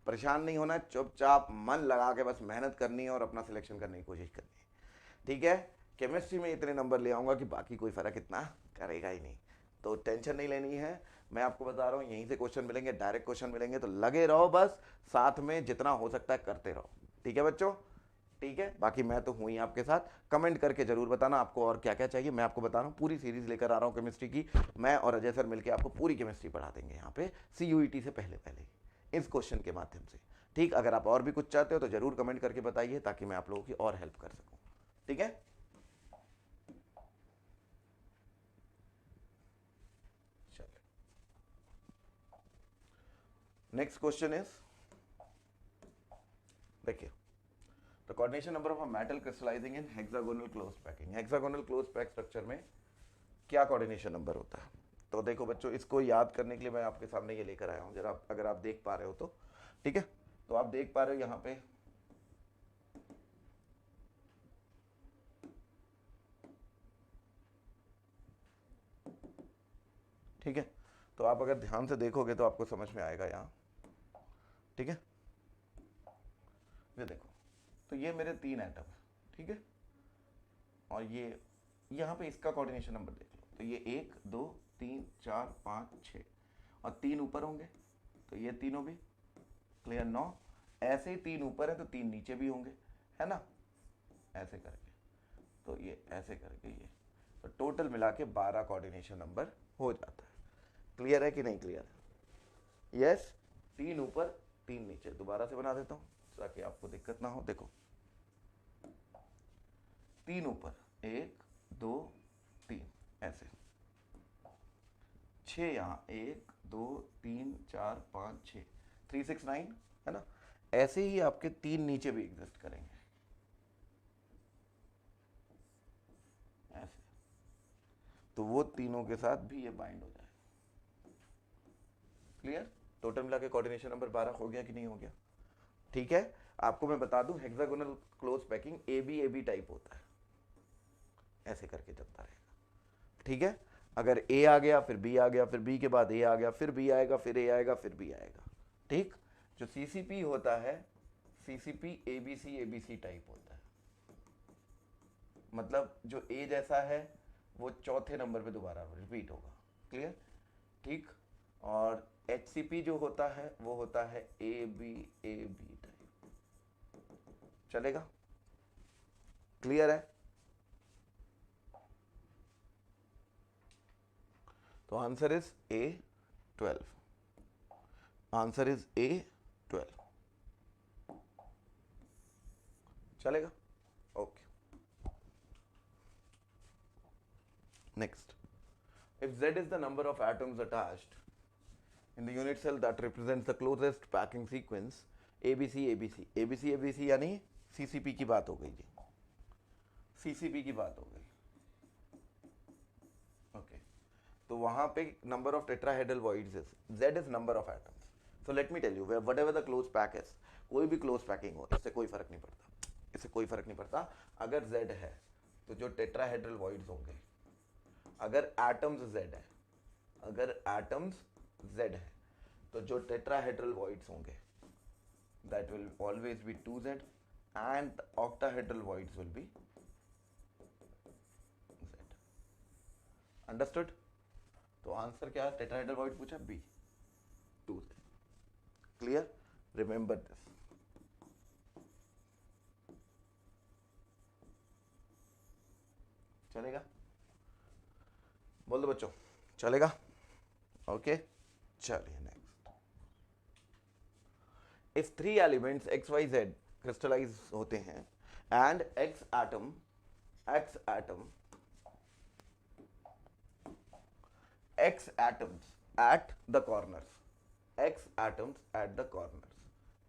परेशान नहीं होना है, चुपचाप मन लगा के बस मेहनत करनी है और अपना सिलेक्शन करने की कोशिश करनी है। ठीक है? केमिस्ट्री में इतने नंबर ले आऊंगा कि बाकी कोई फर्क इतना करेगा ही नहीं, तो टेंशन नहीं लेनी है। मैं आपको बता रहा हूँ, यहीं से क्वेश्चन मिलेंगे, डायरेक्ट क्वेश्चन मिलेंगे, तो लगे रहो बस, साथ में जितना हो सकता है करते रहो। ठीक है बच्चों? ठीक है, बाकी मैं तो हूँ ही आपके साथ। कमेंट करके जरूर बताना आपको और क्या क्या चाहिए। मैं आपको बता रहा हूँ, पूरी सीरीज लेकर आ रहा हूँ केमिस्ट्री की। मैं और अजय सर मिलकर आपको पूरी केमिस्ट्री पढ़ा देंगे यहाँ पे, CUET से पहले पहले इस क्वेश्चन के माध्यम से। ठीक, अगर आप और भी कुछ चाहते हो तो जरूर कमेंट करके बताइए, ताकि मैं आप लोगों की और हेल्प कर सकूँ। ठीक है? नेक्स्ट क्वेश्चन इज, देखिए, the coordination number of a metal crystallizing in hexagonal closed packing। hexagonal closed pack structure में क्या कोऑर्डिनेशन नंबर होता है? तो देखो बच्चों, इसको याद करने के लिए मैं आपके सामने ये लेकर आया हूं, जरा अगर आप देख पा रहे हो तो। ठीक है, तो आप देख पा रहे हो यहां पे, ठीक है, तो आप अगर ध्यान से देखोगे तो आपको समझ में आएगा यहां। ठीक है, ये देखो, तो ये मेरे 3 एटम है, ठीक है, और ये यहाँ पे इसका कोऑर्डिनेशन नंबर देख लो, तो ये 1 2 3 4 5 6, और 3 ऊपर होंगे, तो ये तीनों भी, क्लियर, 9। ऐसे ही 3 ऊपर है तो 3 नीचे भी होंगे, है ना, ऐसे करके, तो ये ऐसे करके ये, तो टोटल मिला के 12 कोऑर्डिनेशन नंबर हो जाता है। क्लियर है कि नहीं क्लियर है? यस, 3 ऊपर 3 नीचे। दोबारा से बना देता हूँ ताकि आपको दिक्कत ना हो। देखो, 3 ऊपर, 1 2 3, ऐसे 6 यहाँ, 1 2 3 4 5 6, 3 6 9, है ना? ऐसे ही आपके 3 नीचे भी एग्जिस्ट करेंगे, ऐसे, तो वो तीनों के साथ भी ये बाइंड हो जाए। क्लियर? टोटल मिला के कोऑर्डिनेशन नंबर 12 हो गया कि नहीं हो गया? ठीक है, आपको मैं बता दूं, hexagonal close packing AB type होता है, ऐसे करके चलता रहेगा। ठीक है, अगर A आ गया, फिर B आ गया, फिर B के बाद A आ गया, फिर B आएगा, फिर A आएगा, फिर B आएगा। ठीक, जो CCP होता है, CCP ABC टाइप होता है, मतलब जो A जैसा है वो चौथे नंबर पे दोबारा रिपीट होगा। क्लियर? ठीक, और HCP जो होता है वो होता है AB टाइप। चलेगा? क्लियर है? तो answer is A12, answer is A12। चलेगा? Okay, Next, if Z is the number of atoms attached in the unit cell that represents the closest packing sequence, ABC ABC ABC ABC यानी CCP की बात हो गई जी, CCP की बात हो गई. ओके, तो वहां पे number of tetrahedral voids is Z is number of atoms. So let me tell you, whatever the close pack is, कोई भी क्लोज पैकिंग हो, इससे कोई फर्क नहीं पड़ता, इससे कोई फर्क नहीं पड़ता. अगर Z है तो जो टेट्राहेड्रल वॉइड्स होंगे, अगर एटम्स Z है, अगर एटम्स Z है तो जो टेट्राहेड्रल वॉइड्स होंगे that will always be 2Z and the octahedral voids will be Z. Understood? तो आंसर क्या है? टेट्राहेड्रल वॉइड पूछा, be 2Z. Clear? Remember this. चलेगा? बोल दो बच्चों, चलेगा? ओके, चलिए next. If 3 elements X Y Z crystallise होते हैं and X atom x atoms at the corners, x atoms at the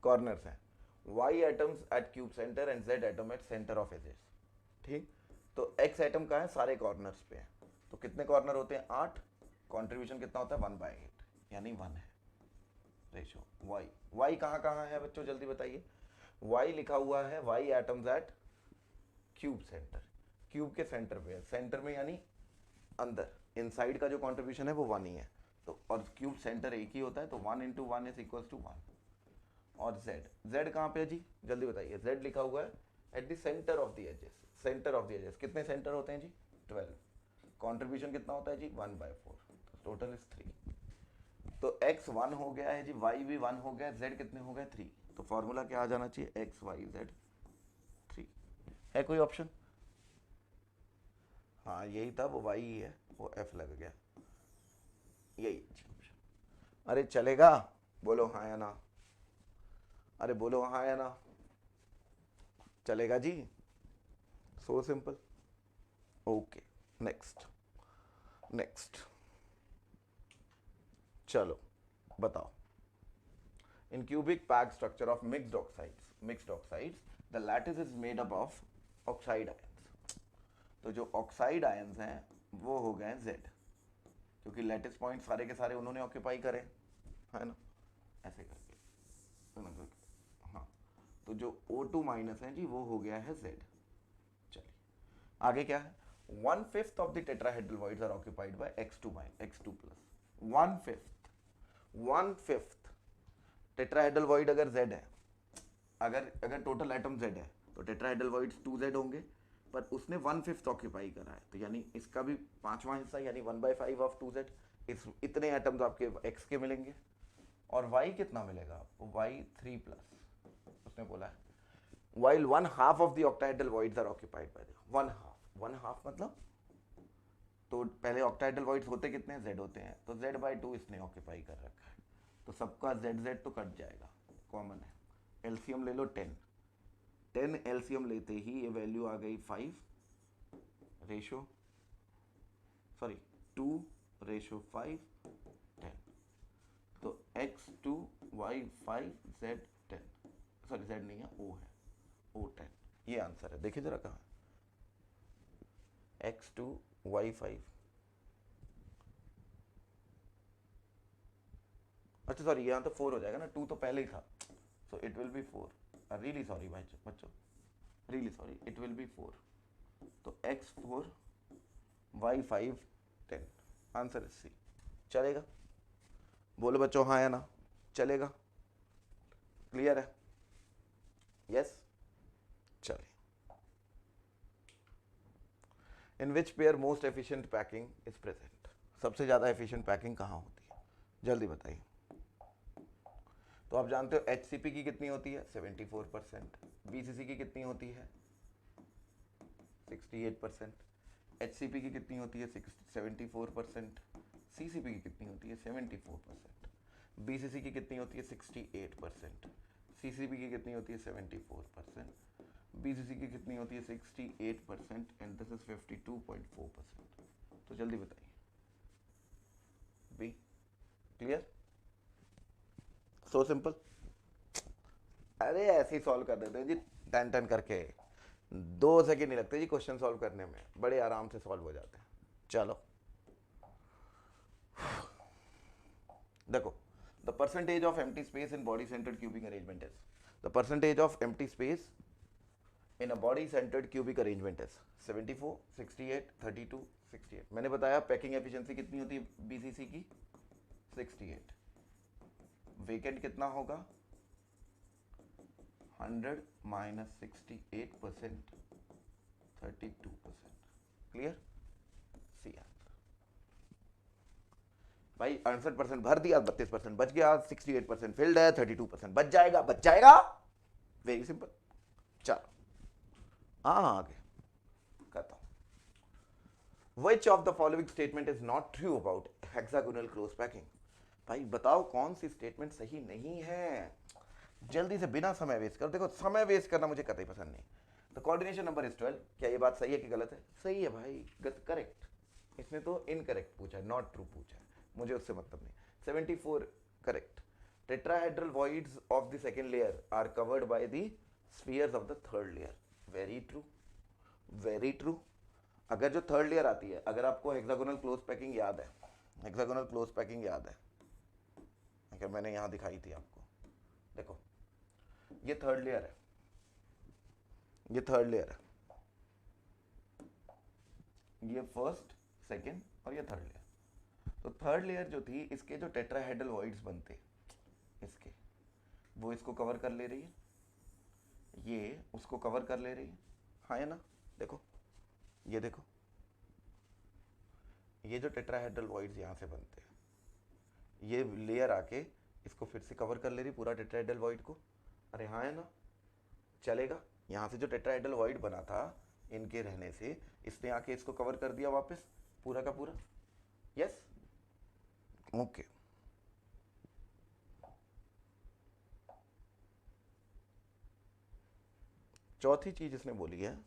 corners हैं, y atoms at cube center and z atom at center of edges. ठीक, तो x एटम का है सारे कॉर्नर्स पे है, तो कितने कॉर्नर होते हैं? 8. कंट्रीब्यूशन कितना होता है? 1/8, यानी 1 है रेशो. y कहाँ है बच्चों, जल्दी बताइए. y लिखा हुआ है y atoms at cube centre, cube के सेंटर पे है, सेंटर में यानी अंदर, इनसाइड का जो कंट्रीब्यूशन है वो 1 ही है. तो और क्यूब सेंटर एक ही होता है, तो 1 × 1 इज इक्वल टू 1. और z कहाँ पे है जी, जल्दी बताइए. z लिखा हुआ है at the centre of the edges, centre of the edges. कितने सेंटर होते हैं जी? 12. कंट्रीब्यूशन कितना होता है जी? 1/4, टोटल इज 3. तो x 1 हो गया है जी, y भी 1 हो गया, z कितने हो गए? 3. तो फॉर्मूला क्या आ जाना चाहिए? x y z 3. है कोई ऑप्शन? हाँ यही था, वो y ही है, वो f लग गया, यही ऑप्शन. अरे चलेगा? बोलो हाँ या ना, अरे बोलो हाँ या ना. चलेगा जी, सो सिंपल. ओके, नेक्स्ट चलो बताओ. In cubic packed structure of mixed oxides, the lattice is made up of oxide ions. तो जो ऑक्साइड आयंस हैं वो हो गए Z, क्योंकि लैटिस पॉइंट सारे के सारे उन्होंने ऑक्यूपाई करे, है ना, ऐसे करके. हाँ, तो जो O2 माइनस है जी वो हो गया है Z. चलिए आगे क्या है? 1/5 of the tetrahedral voids are occupied by X2 plus. 1/5 tetrahedral void अगर Z है, अगर टोटल एटम Z है तो टेट्राहेड्रल वॉइड्स 2Z होंगे, पर उसने 1/5 ऑक्यूपाई करा है, तो यानी इसका भी 5वां हिस्सा यानी 1/5 ऑफ 2Z. इतने एटम्स आपके X के मिलेंगे. और Y कितना मिलेगा आपको? Y 3 प्लस, उसने बोला है. while 1/2 of the octahedral voids are occupied by the 1/2 मतलब, तो पहले octahedral voids होते कितने? Z होते हैं, तो Z/2 इसने ऑक्यूपाई कर रखा है, तो सबका Z तो कट जाएगा, कॉमन है. एलसीएम ले लो 10 एलसीएम लेते ही ये वैल्यू आ गई 5 रेशो 2/5 10. तो x2 y5 z10, sorry z नहीं है, o है, O10. ये आंसर है. देखिए जरा कहाँ है x2 y5. अच्छा सॉरी, यहाँ तो 4 हो जाएगा ना, 2 तो पहले ही था, so it will be 4. Really sorry भाई बच्चों, really sorry, it will be 4. तो x4 y5 10, आंसर इज सी. चलेगा? बोलो बच्चों हाँ या ना. चलेगा? क्लियर है? यस. चलिए. In which pair most efficient packing is present? सबसे ज्यादा एफिशिएंट पैकिंग कहाँ होती है, जल्दी बताइए. तो आप जानते हो HCP की कितनी होती है? 74%. BCC की कितनी होती है? 68%. HCP की कितनी होती है? 74%. CCP की कितनी होती है? 74%. BCC की कितनी होती है? 68%. CCP की कितनी होती है? 74%. BCC की कितनी होती है? 68%. And this is 52.4%. तो जल्दी बताइए। बी। क्लियर? So simple. अरे ऐसे ही सॉल्व कर देते हैं जी, टन टन करके। 2 सेकेंड नहीं लगते जी क्वेश्चन सॉल्व करने में, बड़े आराम से सॉल्व हो जाते हैं। चलो देखो, the percentage of empty space in body centred cubic arrangement is, the percentage of empty space in a body centred cubic arrangement is 74, 68, 32, 68। मैंने बताया पैकिंग एफिशिएंसी कितनी होती है बीसीसी की, 68। वेकेंट कितना होगा, 100 माइनस 68%, 32%। क्लियर? C answer. भाई 68% भर दिया, 32% बच गया, 68% फिल्ड है, 32% बच जाएगा, बच जाएगा। Very simple. चलो आगे कहता हूं, विच of the following statement is not true about hexagonal close packing. भाई बताओ कौन सी स्टेटमेंट सही नहीं है, जल्दी से बिना समय वेस्ट कर। देखो समय वेस्ट करना मुझे कतई पसंद नहीं। The coordination number is 12। क्या ये बात सही है कि गलत है? सही है भाई, करेक्ट। इसने तो इनकरेक्ट पूछा है, नॉट ट्रू पूछा है, मुझे उससे मतलब नहीं। 74 correct. Tetrahedral voids of the second layer are covered by the spheres of the third layer. Very true, very true. अगर जो थर्ड लेयर आती है, अगर आपको हेक्सागोनल क्लोज पैकिंग याद है, हेक्सागोनल क्लोज पैकिंग याद है, अगर मैंने यहां दिखाई थी आपको, देखो ये थर्ड लेयर है, ये थर्ड लेयर है, ये फर्स्ट, सेकंड और ये थर्ड लेयर। तो थर्ड लेयर जो थी, इसके जो टेट्राहेड्रल वॉइड्स बनते इसके, वो इसको कवर कर ले रही है, ये उसको कवर कर ले रही है, हाँ या ना? देखो ये देखो, ये जो टेट्राहेड्रल वॉइड्स यहाँ से बनते हैं, ये लेयर आके इसको फिर से कवर कर ले रही पूरा टेट्राहेड्रल वॉइड को। अरे हाँ है ना? चलेगा? यहाँ से जो टेट्राहेड्रल वॉइड बना था इनके रहने से, इसने आके इसको कवर कर दिया वापस पूरा का पूरा। Yes, okay. चौथी चीज इसने बोली है,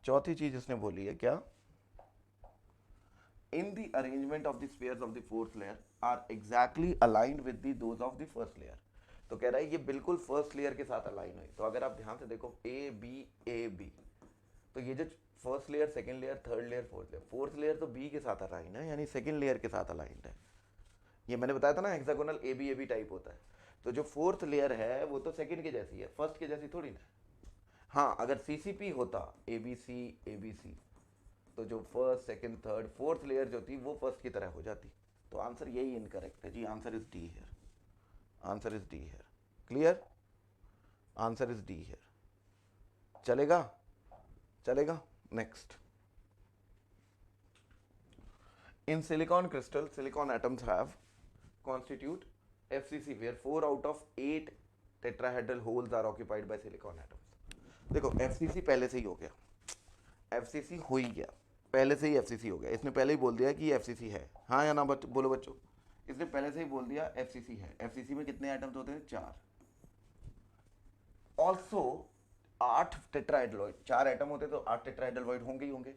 चौथी चीज इसने बोली है क्या? in the arrangement of the spheres of the fourth layer are exactly aligned with the those of the first layer। तो कह रहा है ये बिल्कुल फर्स्ट लेयर के साथ अलाइन हुई। तो अगर आप ध्यान से देखो ए बी, तो ये जो first layer, second layer, third layer, fourth layer तो बी के साथ अलाइन है, यानी सेकंड लेयर के साथ अलाइंड है। ये मैंने बताया था ना हेक्सागोनल ए बी टाइप होता है। तो जो फोर्थ लेयर है वो तो सेकंड के जैसी है, फर्स्ट के जैसी थोड़ी ना। हाँ अगर सीसीपी होता ए बी सी, तो जो first, second, third, fourth layer जो थी वो फर्स्ट की तरह हो जाती। तो आंसर यही इनकरेक्ट है जी, answer is D here, answer is D here. Clear? Answer is D here. चलेगा? चलेगा। Next, in silicon crystal silicon atoms have constitute FCC where 4 out of 8 tetrahedral holes are occupied by silicon atoms। देखो FCC पहले से ही हो गया, FCC हो ही गया, पहले से ही FCC हो गया। इसने पहले ही बोल दिया कि FCC है, हाँ या ना बोलो बच्चों? इसने पहले से ही बोल दिया FCC है। FCC में कितने एटम्स होते हैं? 4। ऑल्सो 8 टेट्राहेड्रल, 4 एटम होते तो 8 टेट्राहेड्रल होंगे ही होंगे,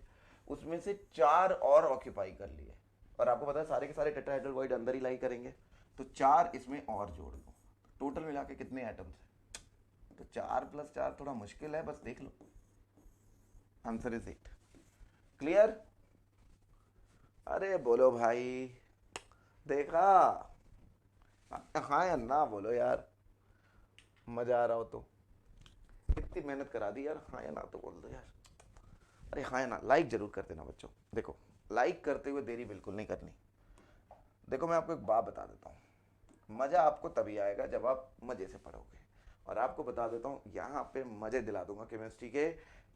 उसमें से 4 और ऑक्यूपाई कर लिए। और आपको पता है सारे के सारे टेट्राहेड्रल वॉइड अंदर ही लाई करेंगे, तो 4 इसमें और जोड़ लो, टोटल मिला के कितने एटम्स हैं? तो 4 + 4 थोड़ा मुश्किल है, बस देख लो। Answer is 8। क्लियर? अरे बोलो भाई, देखा? हाँ या ना बोलो यार, मजा आ रहा हो तो। इतनी मेहनत करा दी यार, हाँ या ना तो बोल दो यार। अरे हाँ या ना, लाइक जरूर कर देना बच्चों। देखो लाइक करते हुए देरी बिल्कुल नहीं करनी। देखो मैं आपको एक बात बता देता हूँ, मज़ा आपको तभी आएगा जब आप मज़े से पढ़ोगे। और आपको बता देता हूँ यहाँ पे मज़े दिला दूंगा केमिस्ट्री के।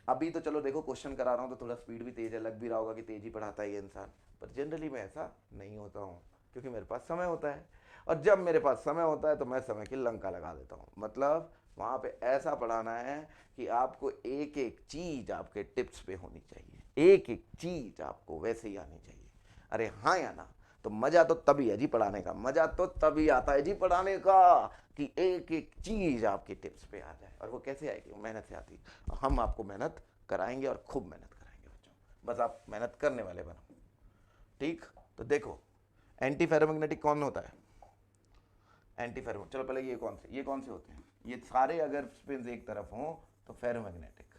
अभी तो चलो देखो क्वेश्चन करा रहा हूँ तो थोड़ा स्पीड भी तेज है, लग भी रहा होगा कि तेज ही पढ़ाता है ये इंसान, पर जनरली मैं ऐसा नहीं होता हूँ, क्योंकि मेरे पास समय होता है। और जब मेरे पास समय होता है तो मैं समय की लंका लगा देता हूँ। मतलब वहाँ पे ऐसा पढ़ाना है कि आपको एक एक चीज़ आपके टिप्स पे होनी चाहिए, एक एक चीज़ आपको वैसे ही आनी चाहिए। अरे हाँ या ना? तो मज़ा तो तभी है जी पढ़ाने का, मज़ा तो तभी आता है जी पढ़ाने का कि एक एक चीज़ आपके टिप्स पे आ जाए। और वो कैसे आएगी? वो मेहनत से आती है। हम आपको मेहनत कराएंगे और खूब मेहनत कराएंगे बच्चों, बस आप मेहनत करने वाले बनो। ठीक, तो देखो एंटी फेरोमैग्नेटिक कौन होता है, एंटी फेरो, चलो पहले ये कौन से होते हैं, ये सारे अगर स्पिन एक तरफ हों तो फेरोमैग्नेटिक,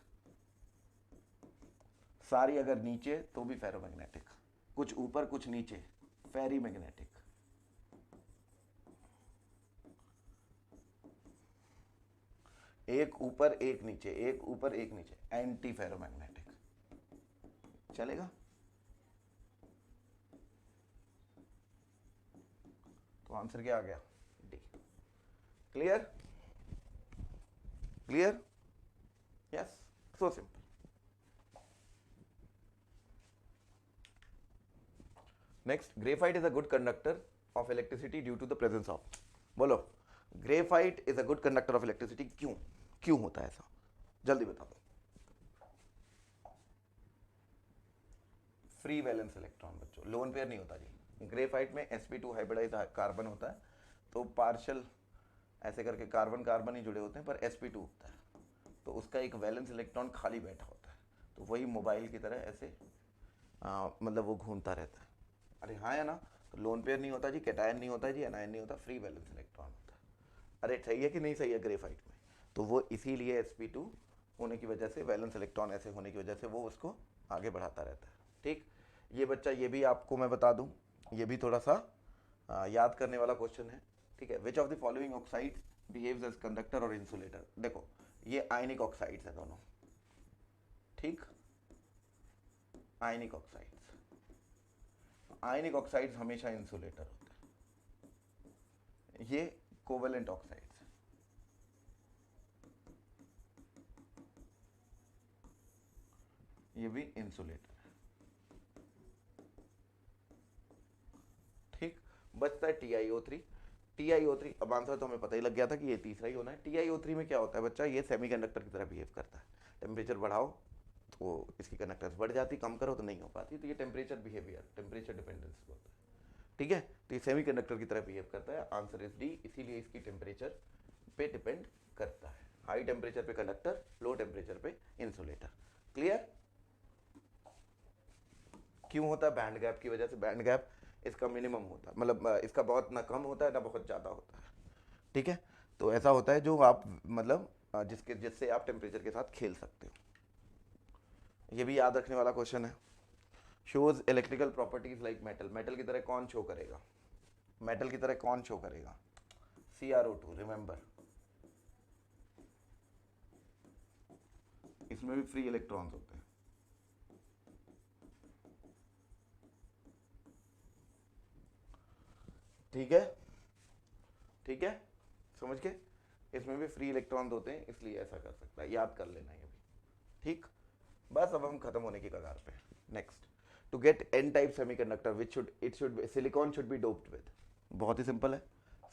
सारी अगर नीचे तो भी फेरोमैग्नेटिक, कुछ ऊपर कुछ नीचे फेरी मैग्नेटिक। एक ऊपर एक नीचे, एक ऊपर एक नीचे, एंटी फेरोमैग्नेटिक। चलेगा? तो आंसर क्या आ गया, D. Clear? Clear? Yes, so simple. Next, graphite is a good conductor of electricity due to the presence of, बोलो graphite is a good conductor of electricity, क्यों, क्यों होता है ऐसा, जल्दी बता दो। फ्री वैलेंस इलेक्ट्रॉन बच्चों, लोन पेयर नहीं होता जी। ग्रेफाइट में sp2 हाइब्रिडाइज कार्बन होता है, तो पार्शल ऐसे करके कार्बन कार्बन ही जुड़े होते हैं, पर sp2 होता है, तो उसका एक वैलेंस इलेक्ट्रॉन खाली बैठा होता है, तो वही मोबाइल की तरह ऐसे मतलब वो घूमता रहता है। अरे हाँ या ना, तो लोन पेयर नहीं होता जी, कैटायन नहीं होता जी, एनायन नहीं होता, फ्री वैलेंस इलेक्ट्रॉन होता है। अरे सही है कि नहीं सही है ग्रेफाइट में, तो वो इसीलिए sp2 होने की वजह से, वैलेंस इलेक्ट्रॉन ऐसे होने की वजह से वो उसको आगे बढ़ाता रहता है। ठीक, ये बच्चा, ये भी आपको मैं बता दूं, ये भी थोड़ा सा याद करने वाला क्वेश्चन है। ठीक है, which of the following oxide behaves as conductor और इंसुलेटर। देखो ये आयनिक ऑक्साइड्स है दोनों, ठीक, आयनिक ऑक्साइड्स, आयनिक ऑक्साइड्स हमेशा इंसुलेटर होते हैं। ये कोवेलेंट ऑक्साइड्स, ये भी इंसुलेटर है। ठीक, बचता है TiO3। TiO3, अब आंसर तो हमें पता ही लग गया था कि ये तीसरा ही होना है। TiO3 में क्या होता है बच्चा, ये सेमीकंडक्टर की तरह बिहेव करता है। टेम्परेचर बढ़ाओ तो इसकी कंडक्टेंस बढ़ जाती, कम करो तो नहीं हो पाती, तो ये टेम्परेचर बिहेवियर, टेम्परेचर डिपेंडेंस होता है। ठीक है, तो ये सेमीकंडक्टर की तरह बिहेव करता है। आंसर इज डी, इसीलिए इसकी टेम्परेचर पे डिपेंड करता है। हाई टेम्परेचर पे कंडक्टर, लो टेम्परेचर पे इंसुलेटर। क्लियर? क्यों होता है, बैंड गैप की वजह से। बैंड गैप इसका मिनिमम होता है, मतलब इसका बहुत ना कम होता है ना बहुत ज़्यादा होता है। ठीक है, तो ऐसा होता है जो आप मतलब जिससे आप टेम्परेचर के साथ खेल सकते हो। ये भी याद रखने वाला क्वेश्चन है। Shows electrical properties like metal, metal की तरह कौन शो करेगा, मेटल की तरह कौन शो करेगा, CrO2, रिमेंबर इसमें भी फ्री इलेक्ट्रॉन्स होते हैं। ठीक है, ठीक है, समझ के, इसमें भी फ्री इलेक्ट्रॉन्स होते हैं, इसलिए ऐसा कर सकता है, याद कर लेना ये भी। ठीक, बस अब हम खत्म होने की कगार पे। Next, to get N type semiconductor which should it should silicon should be doped with. बहुत ही सिंपल है,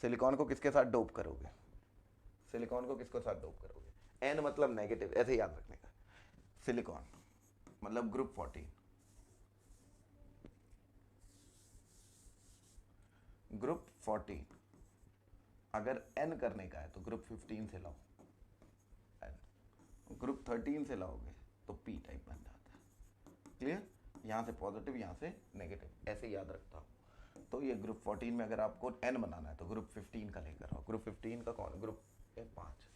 सिलिकॉन को किसके साथ डोप करोगे, सिलिकॉन को किसके साथ डोप करोगे, एन मतलब नेगेटिव, ऐसे याद रखने का। सिलिकॉन मतलब ग्रुप 14, ग्रुप 14, अगर एन करने का है तो ग्रुप 15 से लाओ, एन ग्रुप 13 से लाओगे तो पी टाइप बन जाता है। क्लियर? यहाँ से पॉजिटिव, यहाँ से नेगेटिव, ऐसे याद रखता हूँ। तो ये ग्रुप 14 में अगर आपको एन बनाना है तो ग्रुप 15 का लेकर आओ। ग्रुप 15 का कौन, ग्रुप 5,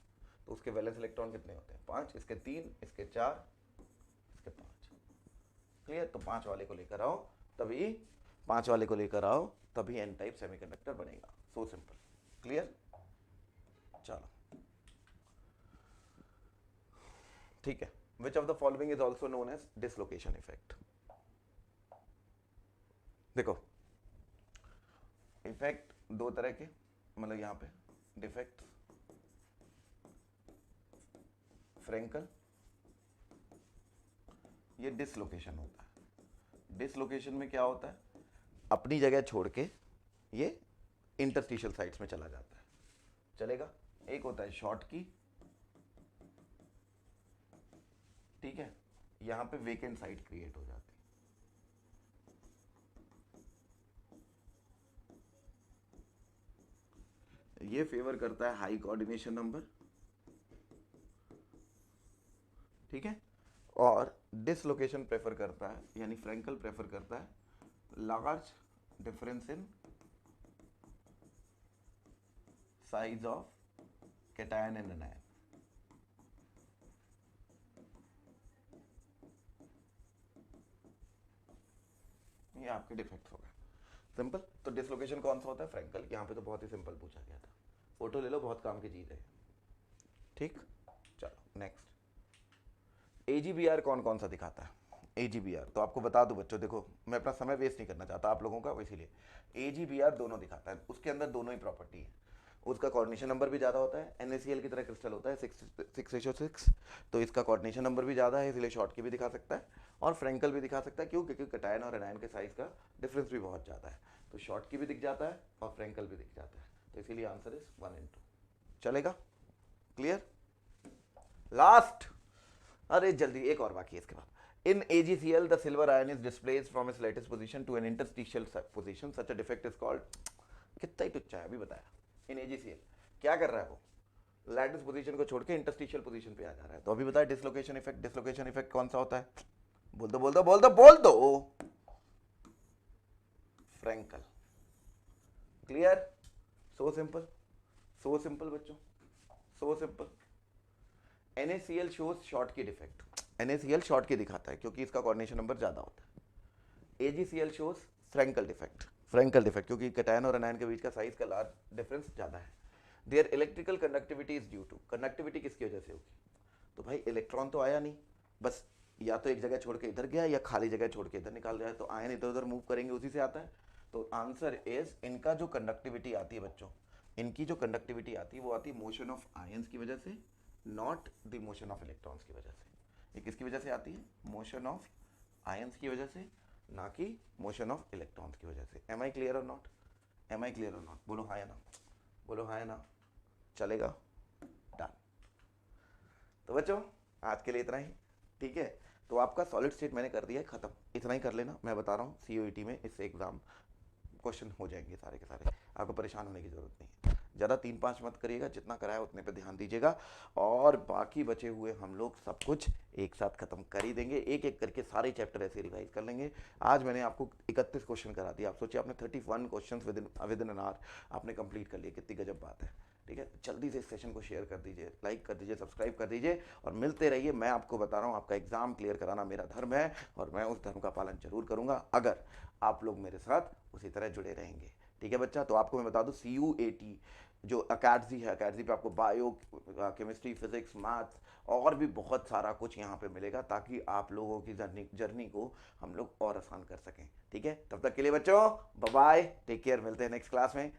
तो उसके वैलेंस इलेक्ट्रॉन कितने होते हैं, 5, इसके 3, इसके 4, इसके 5। क्लियर? तो 5 वाले को लेकर आओ, तभी 5 वाले को लेकर आओ तभी एन टाइप सेमीकंडक्टर बनेगा। So simple. क्लियर? चलो ठीक है। Which of the following is also known as dislocation effect. देखो इफेक्ट दो तरह के, मतलब यहां पे डिफेक्ट, फ्रेंकल, ये डिसलोकेशन होता है। डिसलोकेशन में क्या होता है, अपनी जगह छोड़ के ये इंटरस्टिशियल साइट्स में चला जाता है। चलेगा? एक होता है शॉर्ट की, ठीक है, यहां पे वेकेंट साइट क्रिएट हो जाती है। ये फेवर करता है हाई कोऑर्डिनेशन नंबर, ठीक है, और डिसलोकेशन प्रेफर करता है, यानी फ्रैंकल प्रेफर करता है large difference in size of cation and anion. ये आपके डिफेक्ट्स हो गए। सिंपल। तो डिसलोकेशन कौन सा होता है? फ्रैंकल। यहाँ पे तो बहुत ही सिंपल पूछा गया था, फोटो ले लो, बहुत काम की चीज है। ठीक, चलो नेक्स्ट। एजीबीआर कौन कौन सा दिखाता है? एजीबीआर तो आपको बता दूं बच्चों, देखो मैं अपना समय वेस्ट नहीं करना चाहता आप लोगों का, इसीलिए एजीबीआर दोनों दिखाता है, उसके अंदर दोनों ही प्रॉपर्टी है। उसका कोऑर्डिनेशन नंबर भी ज़्यादा होता है, NaCl की तरह क्रिस्टल होता है 6:6, तो इसका कोऑर्डिनेशन नंबर भी ज़्यादा है, इसलिए शॉर्ट की भी दिखा सकता है और फ्रैंकल भी दिखा सकता है। क्यों? क्योंकि कैटायन और एनायन के साइज का डिफरेंस भी बहुत ज़्यादा है, तो शॉर्ट की भी दिख जाता है और फ्रैंकल भी दिख जाता है, तो इसीलिए आंसर इज 1 and 2। चलेगा? क्लियर? लास्ट, अरे जल्दी, एक और बाकी है इसके बाद। In AgCl, the silver ion is displaced from its lattice position to an interstitial position. Such a defect is called, कितना ही टुच्चा है, अभी बताया। In AgCl क्या कर रहा है वो? लैटिस पोजीशन को छोड़ के इंटरस्टिशियल पोजीशन पे आ जा रहा है, तो अभी बताया डिसलोकेशन इफेक्ट। डिसलोकेशन इफेक्ट कौन सा होता है? बोल दो बोल दो बोल दो बोल दो। Frenkel. Clear? So simple, so simple बच्चों, so simple. NaCl shows Schottky defect, NaCl Schottky दिखाता है क्योंकि इसका कोऑर्डिनेशन नंबर ज्यादा होता है। AgCl shows Frenkel defect, Frenkel defect क्योंकि कैटायन और एनायन के बीच का साइज का लार्ज डिफरेंस ज्यादा है। Their electrical conductivity is due to, conductivity किसकी वजह से होगी? तो भाई इलेक्ट्रॉन तो आया नहीं, बस या तो एक जगह छोड़ के इधर गया या खाली जगह छोड़ के इधर निकाल रहा है, तो आयन इधर उधर मूव करेंगे, उसी से आता है। तो आंसर इज, इनका जो कंडक्टिविटी आती है बच्चों, इनकी जो कंडक्टिविटी आती है वो आती है मोशन ऑफ आयंस की वजह से, not the motion of electrons की वजह से। ये किसकी वजह से आती है? मोशन ऑफ आयंस की वजह से, ना कि मोशन ऑफ इलेक्ट्रॉन्स की वजह से। एम आई क्लियर और नॉट? एम आई क्लियर और नॉट? बोलो हाँ या ना, बोलो हाँ या ना। चलेगा? डन। तो बच्चों आज के लिए इतना ही, ठीक है? तो आपका सॉलिड स्टेट मैंने कर दिया है खत्म, इतना ही कर लेना। मैं बता रहा हूँ COET में इससे एग्जाम क्वेश्चन हो जाएंगे सारे के सारे, आपको परेशान होने की जरूरत नहीं है। ज़्यादा 3-5 मत करिएगा, जितना कराया उतने पे ध्यान दीजिएगा, और बाकी बचे हुए हम लोग सब कुछ एक साथ खत्म कर ही देंगे, एक एक करके सारे चैप्टर ऐसे रिवाइज कर लेंगे। आज मैंने आपको 31 क्वेश्चन करा दिया, आप सोचिए आपने 31 question with in an hour आपने कंप्लीट कर लिए, कितनी गजब बात है। ठीक है, जल्दी से इस सेशन को शेयर कर दीजिए, लाइक कर दीजिए, सब्सक्राइब कर दीजिए और मिलते रहिए। मैं आपको बता रहा हूँ, आपका एग्जाम क्लियर कराना मेरा धर्म है और मैं उस धर्म का पालन जरूर करूंगा अगर आप लोग मेरे साथ उसी तरह जुड़े रहेंगे। ठीक है बच्चा? तो आपको मैं बता दूं, CUAT जो अकेडजी है, अकेडजी पे आपको बायो, केमिस्ट्री, फिजिक्स, मैथ्स और भी बहुत सारा कुछ यहाँ पे मिलेगा, ताकि आप लोगों की जर्नी को हम लोग और आसान कर सकें। ठीक है, तब तक के लिए बच्चों बाय बाय, टेक केयर, मिलते हैं नेक्स्ट क्लास में।